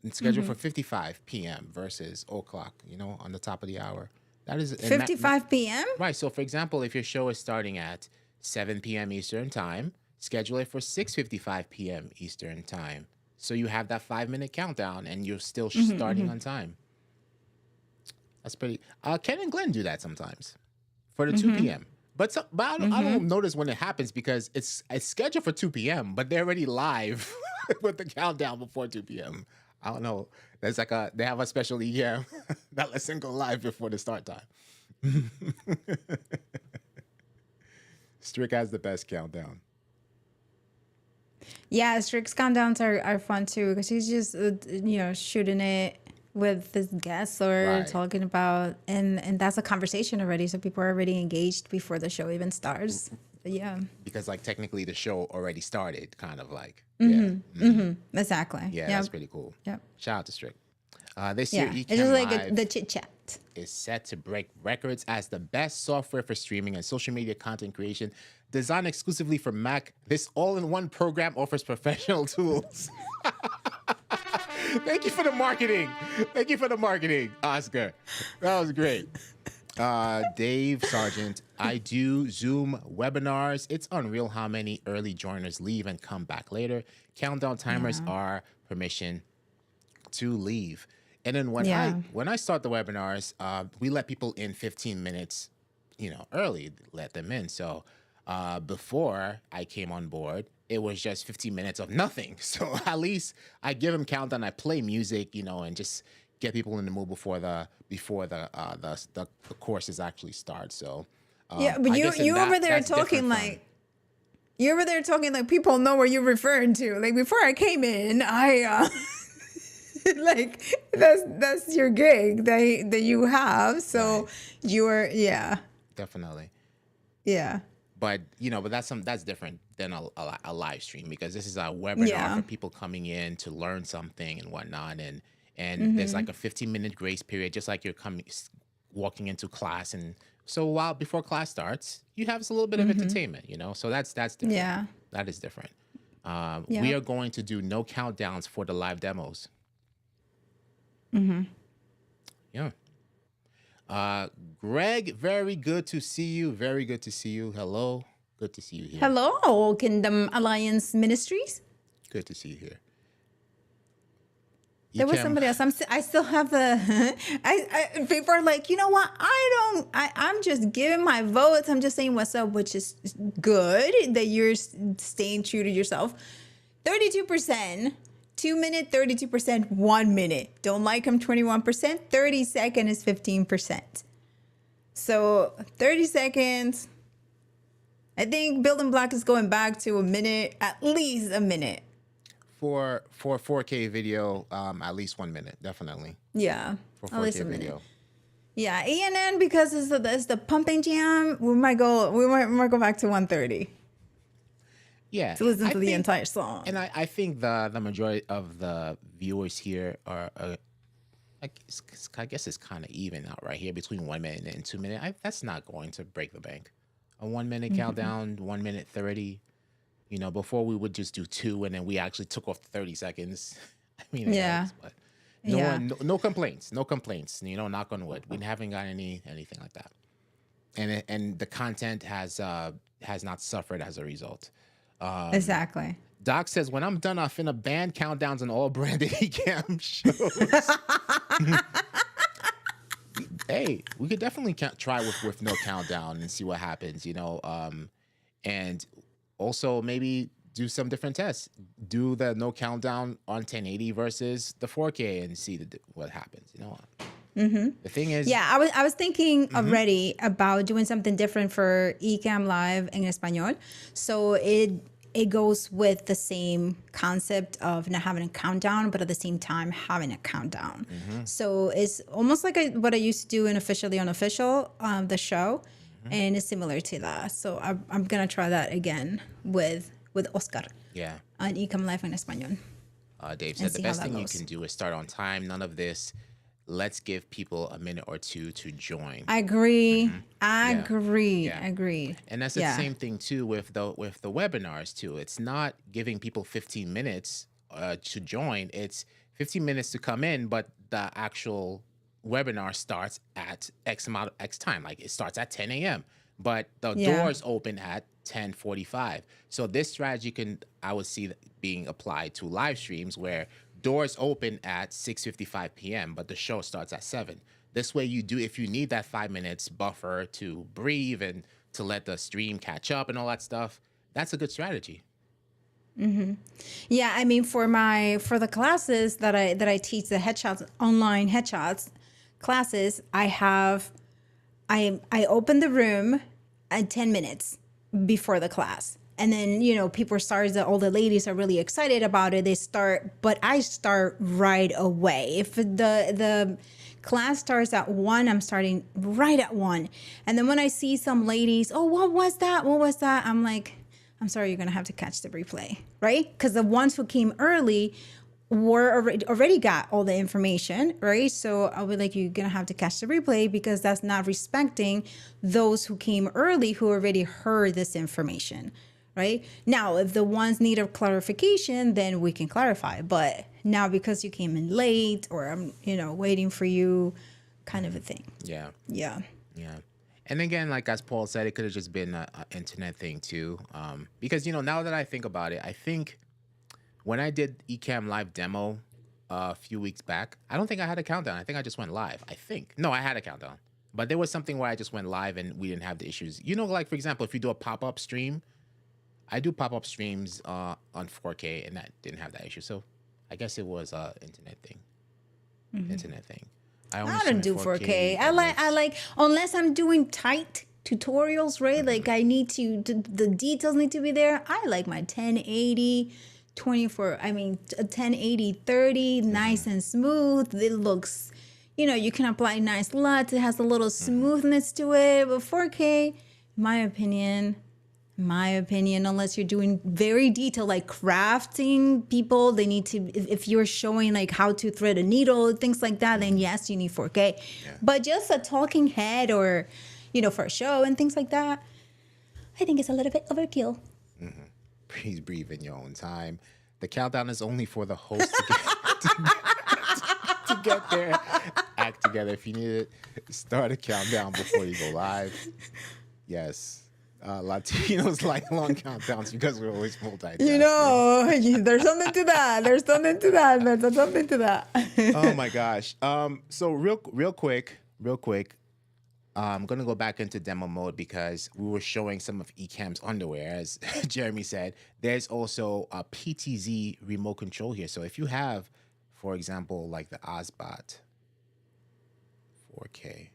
and schedule for 55 p.m. versus 0:00, on the top of the hour. That is 55 p.m. Right. So for example, if your show is starting at 7 p.m. Eastern time, schedule it for 6:55 p.m. Eastern time. So you have that 5-minute countdown and you're still starting on time. That's pretty. Ken and Glenn do that sometimes for the 2 p.m. But I don't notice when it happens because it's scheduled for 2 p.m. But they're already live with the countdown before 2 p.m. I don't know. There's they have a special Ecamm that lets them go live before the start time. Strick has the best countdown. Yeah, Strick's countdowns are fun too because he's just shooting it with his guests or talking about and that's a conversation already, so people are already engaged before the show even starts. Yeah, because technically the show already started, kind of like. Exactly. Yeah, that's pretty cool. Yep. Shout out to Strick. This year, Ecamm it's just like Live the chit chat is set to break records as the best software for streaming and social media content creation. Designed exclusively for Mac, this all-in-one program offers professional tools. Thank you for the marketing. Oscar. That was great. Dave Sargent, I do Zoom webinars. It's unreal how many early joiners leave and come back later. Countdown timers are permission to leave. And then when I start the webinars, we let people in 15 minutes, early, let them in. So before I came on board, it was just 15 minutes of nothing. So at least I give them countdown. I play music, and just get people in the mood before the courses actually start. So but you over there talking like people know what you're referring to. Like before I came in, I like that's your gig that you have. So you're definitely. Yeah. But but that's different than a live stream, because this is a webinar for people coming in to learn something and whatnot, and there's like a 15-minute grace period, just like you're walking into class, and so while before class starts, you have a little bit of entertainment, So that's different. Yeah, that is different. We are going to do no countdowns for the live demos. Yeah. Greg, very good to see you. Very good to see you. Hello. Good to see you here. Hello, Kingdom Alliance Ministries. Good to see you here. There was somebody else. I still have the. People are like, you know what? I'm just giving my votes. I'm just saying what's up, which is good that you're staying true to yourself. 32%. 2 minute, 32%, 1 minute. Don't like them, 21%. 30 second is 15%. So 30 seconds. I think Building Block is going back to a minute, at least a minute. For 4K video, at least 1 minute, definitely. Yeah, for 4K at least a video. minute. Yeah, ENN, because it's the pumping jam. We might go back to 130. Yeah, to listen I to the think, entire song. and I think the majority of the viewers here are I guess it's kind of even out right here between 1 minute and 2 minute. That's not going to break the bank. A 1 minute countdown, 1 minute 30. You know, before we would just do two, and then we actually took off 30 seconds. I mean, it Yeah. helps, but Yeah. no complaints, no complaints. You know, knock on wood, we haven't got anything like that, and the content has not suffered as a result. Exactly. Doc says, when I'm done, I finna ban countdowns on all branded Ecamm shows. Hey, we could definitely try with no countdown and see what happens, you know. And also maybe do some different tests. Do the no countdown on 1080 versus the 4K and see what happens, you know. The thing is, Yeah, I was thinking already about doing something different for Ecamm Live en Español. So it goes with the same concept of not having a countdown, but at the same time having a countdown. So it's almost like what I used to do in Officially Unofficial, the show, and it's similar to that. So I'm gonna try that again with Oscar yeah. on Ecamm Live en Español. Dave And said the see how best that thing you goes. can do is start on time. None of this. Let's give people a minute or two to join. I agree. Yeah. Agreed. And that's the same thing too with the webinars too. It's not giving people 15 minutes to join. It's 15 minutes to come in, but the actual webinar starts at X time. Like it starts at 10 a.m. But the doors open at 10:45. So this strategy I would see being applied to live streams where doors open at 6:55 p.m., but the show starts at 7. This way if you need that 5 minutes buffer to breathe and to let the stream catch up and all that stuff, that's a good strategy. Yeah, I mean for the classes that I teach, the headshots, online headshots classes, I open the room at 10 minutes before the class. And then, you know, all the ladies are really excited about it. But I start right away. If the class starts at 1, I'm starting right at 1. And then when I see some ladies, oh, what was that? I'm like, I'm sorry, you're going to have to catch the replay, right? Because the ones who came early were already got all the information, right? So I would like, you're going to have to catch the replay because that's not respecting those who came early who already heard this information. Right now, if the ones need a clarification, then we can clarify. But now, because you came in late, or I'm, waiting for you, kind of a thing. Yeah. Yeah. And again, like as Paul said, it could have just been an internet thing too. Because now that I think about it, I think when I did Ecamm live demo a few weeks back, I don't think I had a countdown. I think I just went live. No, I had a countdown, but there was something where I just went live and we didn't have the issues. Like for example, if you do a pop-up stream. I do pop-up streams on 4K, and that didn't have that issue. So I guess it was internet thing. I don't do 4K. I like unless I'm doing tight tutorials, right? Like I need the details need to be there. I like my 1080 1080 30, nice and smooth. It looks, you can apply nice LUTs. It has a little smoothness to it. But 4K, my opinion, unless you're doing very detailed, like crafting, they need to, if you're showing like how to thread a needle, things like that, then yes, you need 4K. Yeah. But just a talking head or, for a show and things like that, I think it's a little bit overkill. Please breathe in your own time. The countdown is only for the host to get there. Act together. If you need it, start a countdown before you go live. Yes. Latinos like long countdowns because we're always multitasking. There's something to that. Oh my gosh. So real quick, I'm gonna go back into demo mode because we were showing some of Ecamm's underwear, as Jeremy said. There's also a PTZ remote control here. So if you have, for example, like the Ozbot 4K.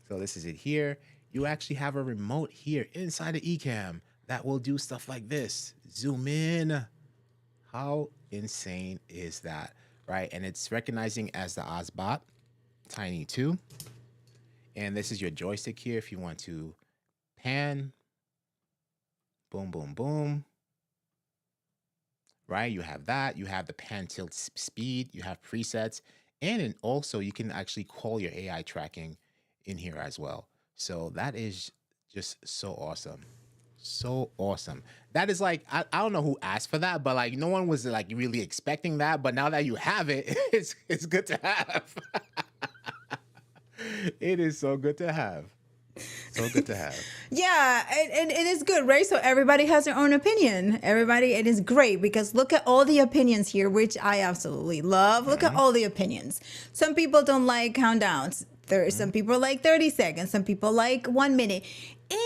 So this is it here. You actually have a remote here inside of Ecamm that will do stuff like this. Zoom in. How insane is that, right? And it's recognizing as the Ozbot Tiny 2. And this is your joystick here if you want to pan, Boom, boom, boom. Right? You have that. You have the pan tilt speed. You have presets. And then also you can actually call your AI tracking in here as well. So that is just so awesome. So awesome. That is like, I don't know who asked for that, but like no one was like really expecting that. But now that you have it, it's good to have. It is so good to have. So good to have. Yeah, and it is good, right? So everybody has their own opinion. Everybody, it is great because look at all the opinions here, which I absolutely love. Look at all the opinions. Some people don't like countdowns. There are some people like 30 seconds. Some people like 1 minute.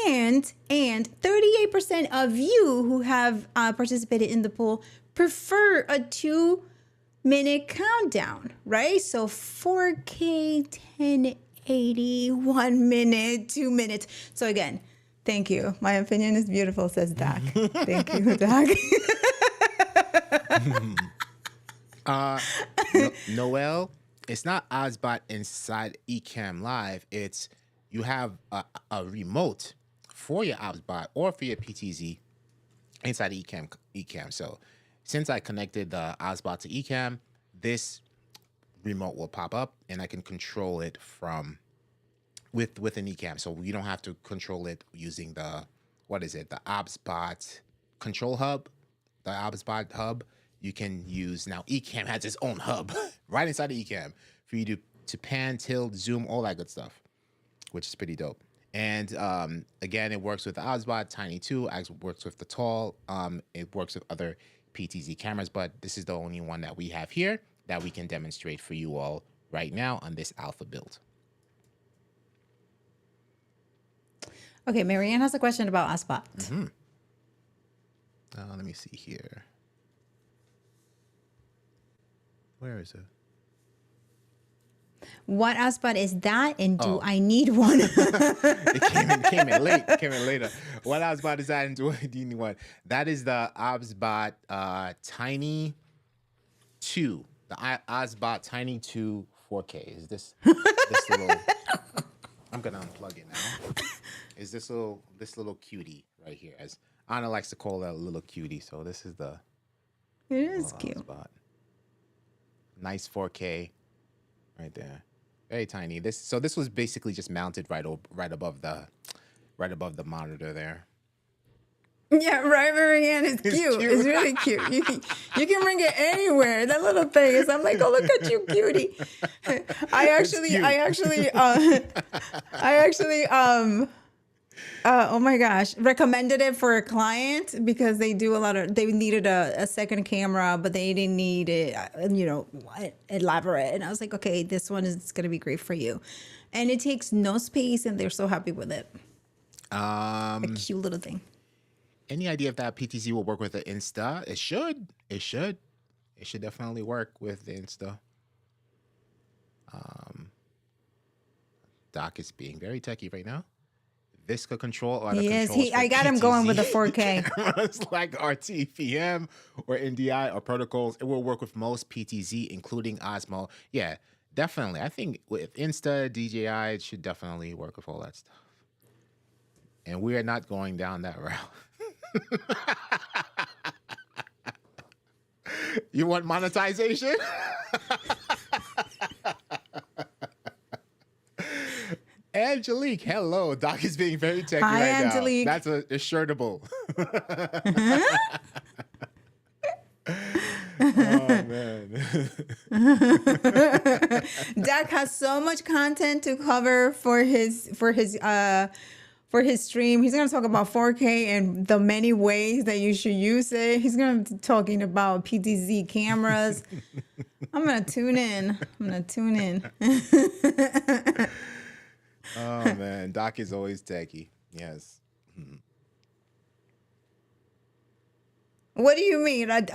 And 38% of you who have participated in the poll prefer a 2-minute countdown, right? So 4K, 1080, 1 minute, 2 minutes. So again, thank you. My opinion is beautiful, says Doc. Thank you, Doc. Noel, it's not Ozbot inside Ecamm Live. It's you have a remote for your Ozbot or for your PTZ inside Ecamm. So since I connected the Ozbot to Ecamm, this remote will pop up and I can control it from with an Ecamm. So you don't have to control it using the the Ozbot control hub, the Ozbot hub. You can use now Ecamm has its own hub right inside the Ecamm for you to pan, tilt, zoom, all that good stuff, which is pretty dope. And again, it works with the Ozbot Tiny 2, it works with the Tall, it works with other PTZ cameras, but this is the only one that we have here that we can demonstrate for you all right now on this alpha build. Okay, Marianne has a question about Ozbot. Let me see here. Where is it? What Ozbot is that, and do I need one? It came in late. Came in later. What Ozbot is that, and do you need one? That is the Ozbot Tiny 2. The Ozbot Tiny 2 4K. Is this little? I'm gonna unplug it now. Is this little cutie right here? As Anna likes to call that a little cutie. So this is the. It is cute. Ozbot. Nice 4K, right there. Very tiny. This was basically just mounted right above the monitor there. Yeah, right, Marianne. It's cute. It's really cute. You can bring it anywhere. That little thing is. I'm like, oh, look at you, cutie. I actually oh my gosh, recommended it for a client because they needed a second camera, but they didn't need it, elaborate. And I was like, okay, this one is going to be great for you. And it takes no space and they're so happy with it. A cute little thing. Any idea if that PTZ will work with the Insta? It should. It should definitely work with the Insta. Doc is being very techie right now. Visca control or the controls I got him going with the 4K. Cameras like RTPM or NDI or protocols. It will work with most PTZ, including Osmo. Yeah, definitely. I think with Insta, DJI, it should definitely work with all that stuff. And we are not going down that route. You want monetization? Angelique, hello. Doc is being very techy right Angelique. now. That's a shirtable. Oh man. Doc has so much content to cover for his stream. He's going to talk about 4K and the many ways that you should use it. He's going to be talking about PTZ cameras. I'm going to tune in. Oh man, Doc is always techie. Yes. What do you mean? Like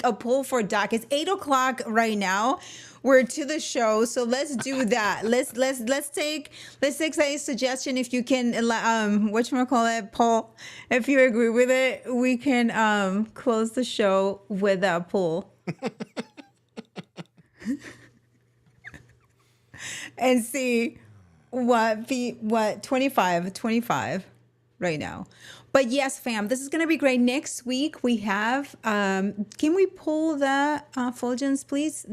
a poll for Doc? It's 8:00 right now. We're to the show, so let's do that. Let's take a suggestion. If you can, whatchamacallit, Paul. If you agree with it, we can close the show with a poll. And see what 25 right now. But yes, fam, this is going to be great. Next week we have, can we pull the Fuljens, please?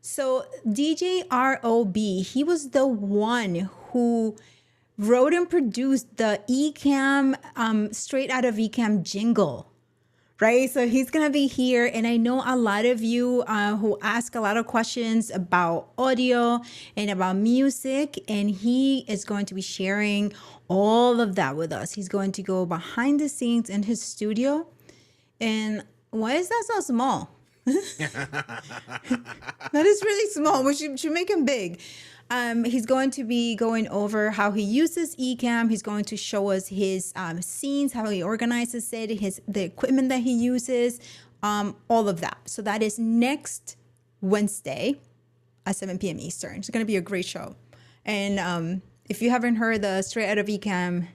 So DJ ROB, he was the one who wrote and produced the Ecamm, straight out of Ecamm jingle. Right, so he's gonna be here, and I know a lot of you who ask a lot of questions about audio and about music, and he is going to be sharing all of that with us. He's going to go behind the scenes in his studio. And why is that so small? That is really small. We should make him big. He's going to be going over how he uses Ecamm. He's going to show us his scenes, how he organizes it, the equipment that he uses, all of that. So that is next Wednesday at 7 p.m. Eastern. It's going to be a great show. And if you haven't heard the Straight Out of Ecamm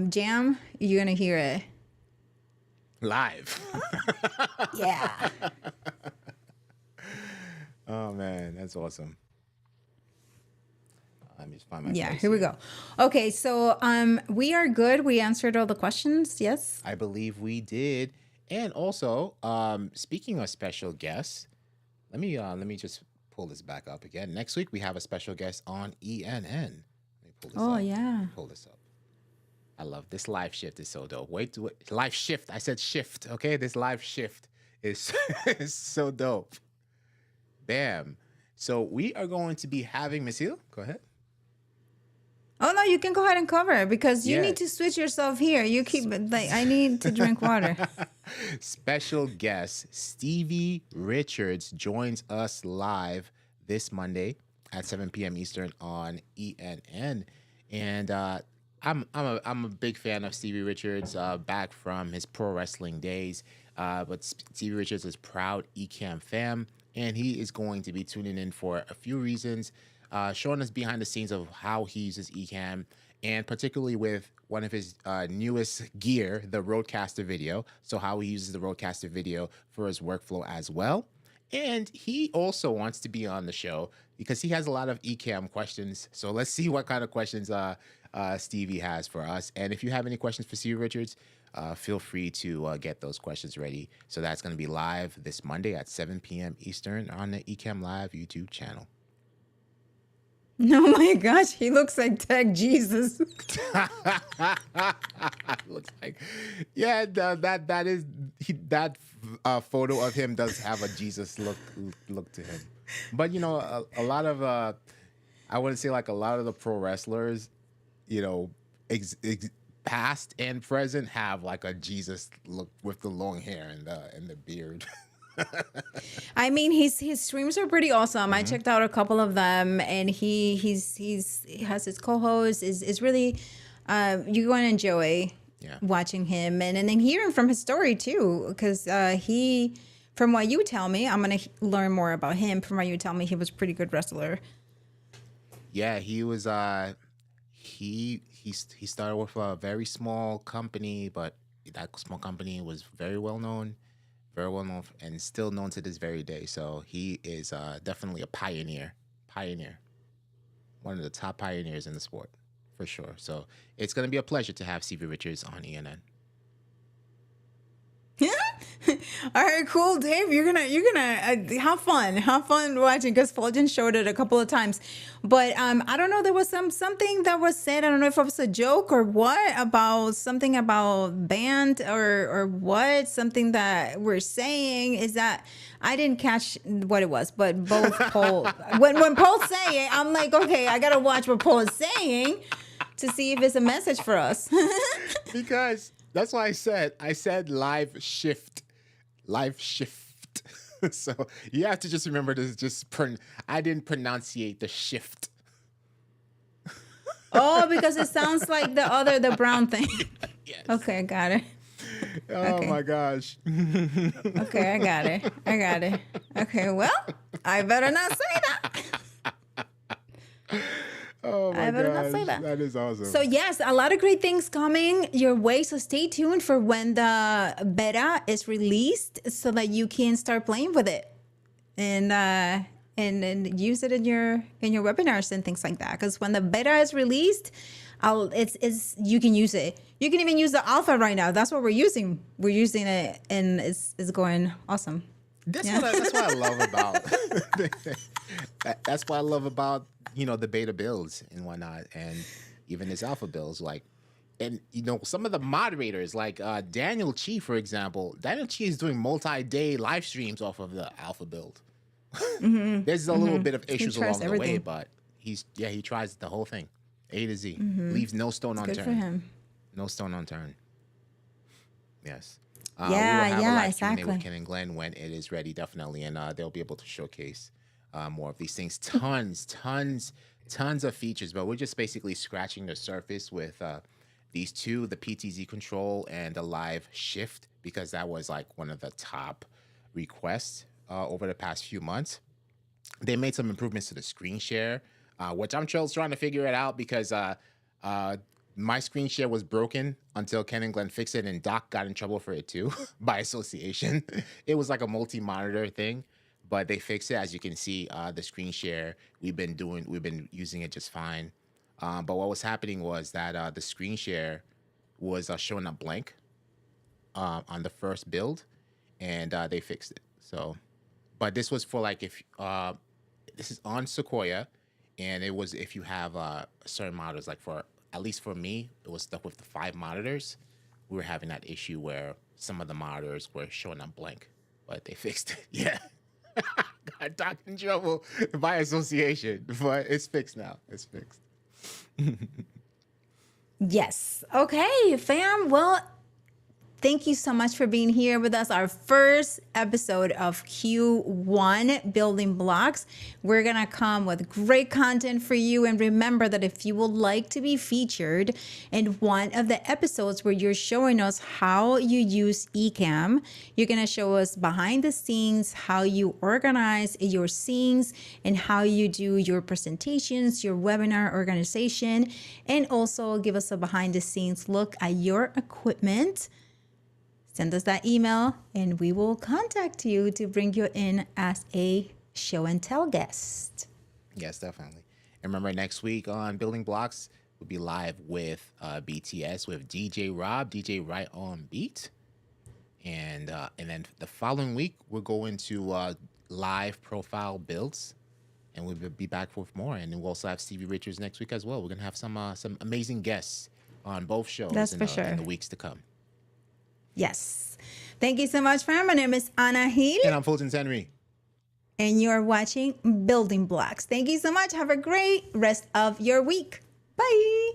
jam, you're going to hear it live. Yeah. Oh man, that's awesome. Let me just find my Yeah, place here we go. Okay, so we are good. We answered all the questions. Yes. I believe we did. And also, speaking of special guests, let me just pull this back up again. Next week we have a special guest on ENN. Let me pull this Oh up. yeah. Pull this up. I love this live shift is so dope. Wait to it. Live shift. I said shift. Okay, this live shift is is so dope. Bam. So we are going to be having Miss Hill. Go ahead. Oh no, you can go ahead and cover it because you Yeah. need to switch yourself here. You keep like I need to drink water. Special guest Stevie Richards joins us live this Monday at 7 p.m. Eastern on ENN, and I'm a big fan of Stevie Richards, back from his pro wrestling days. But Stevie Richards is proud Ecamm fam, and he is going to be tuning in for a few reasons, showing us behind the scenes of how he uses Ecamm, and particularly with one of his newest gear, the Roadcaster video. So how he uses the Roadcaster video for his workflow as well. And he also wants to be on the show because he has a lot of Ecamm questions. So let's see what kind of questions Stevie has for us. And if you have any questions for Stevie Richards, feel free to get those questions ready. So that's going to be live this Monday at 7 p.m. Eastern on the Ecamm Live YouTube channel. Oh my gosh, he looks like Tech Jesus. Looks like, yeah, that photo of him does have a Jesus look to him. But you know, a lot of I wouldn't say like a lot of the pro wrestlers, you know, past and present have like a Jesus look with the long hair and the beard. I mean, his streams are pretty awesome. I checked out a couple of them, and he has his co-host is really you're going to enjoy watching him and then hearing from his story too, because he, from what you tell me, I'm going to learn more about him. From what you tell me, he was a pretty good wrestler. Yeah, he was. He started with a very small company, but that small company was very well known, and still known to this very day. So he is definitely a pioneer, one of the top pioneers in the sport, for sure. So it's going to be a pleasure to have Stevie Richards on ENN. All right, cool, Dave. You're gonna have fun watching, because Fuljens showed it a couple of times. But I don't know. There was something that was said. I don't know if it was a joke or what, about something about band or what. Something that we're saying is that I didn't catch what it was. But both Paul, when Paul say it, I'm like, okay, I gotta watch what Paul is saying to see if it's a message for us. Because that's why I said live shift. So you have to just remember to I didn't pronunciate the shift. Oh, because it sounds like the brown thing. Yes. Okay, got it. Oh my gosh. Okay, I got it. Okay, well, I better not say that. Oh my I better not gosh. say that. That is awesome. So yes, a lot of great things coming your way. So stay tuned for when the beta is released, so that you can start playing with it and use it in your webinars and things like that. Because when the beta is released, It's you can use it. You can even use the alpha right now. That's what we're using. We're using it, and it's going awesome. That's what I love about that's what I love about the beta builds and whatnot, and even this alpha builds. Like, and some of the moderators, like Daniel Chi, for example. Daniel Chi is doing multi-day live streams off of the alpha build. There's a little bit of issues along the way, but he tries the whole thing, A to Z, leaves no stone unturned. Good for him. No stone unturned. Yes. We will have a live Q&A with Ken and Glenn when it is ready, definitely, and they'll be able to showcase more of these things. Tons of features, but we're just basically scratching the surface with these two, the PTZ control and the live shift, because that was like one of the top requests over the past few months. They made some improvements to the screen share, which I'm still trying to figure it out, because my screen share was broken until Ken and Glenn fixed it, and Doc got in trouble for it too by association. It was like a multi-monitor thing, but they fixed it. As you can see, the screen share, we've been using it just fine. But what was happening was that the screen share was showing up blank on the first build, and they fixed it. So, but this was for like if this is on Sequoia, and it was if you have certain monitors, like at least for me, it was stuck with the 5 monitors. We were having that issue where some of the monitors were showing up blank, but they fixed it. Yeah. Got Doc in trouble by association, but it's fixed now. It's fixed. Yes. Okay, fam. Well, thank you so much for being here with us. Our first episode of Q1 Building Blocks. We're going to come with great content for you. And remember that if you would like to be featured in one of the episodes where you're showing us how you use Ecamm, you're going to show us behind the scenes, how you organize your scenes and how you do your presentations, your webinar organization, and also give us a behind the scenes look at your equipment. Send us that email and we will contact you to bring you in as a show and tell guest. Yes, definitely. And remember, next week on Building Blocks, we'll be live with BTS with DJ Rob, DJ Right on Beat. And then the following week, we're going to live profile builds, and we'll be back with more. And then we'll also have Stevie Richards next week as well. We're going to have some amazing guests on both shows in the weeks to come. Yes. Thank you so much, fam. My name is Ana Gil. And I'm Fuljens Henry. And you're watching Building Blocks. Thank you so much. Have a great rest of your week. Bye.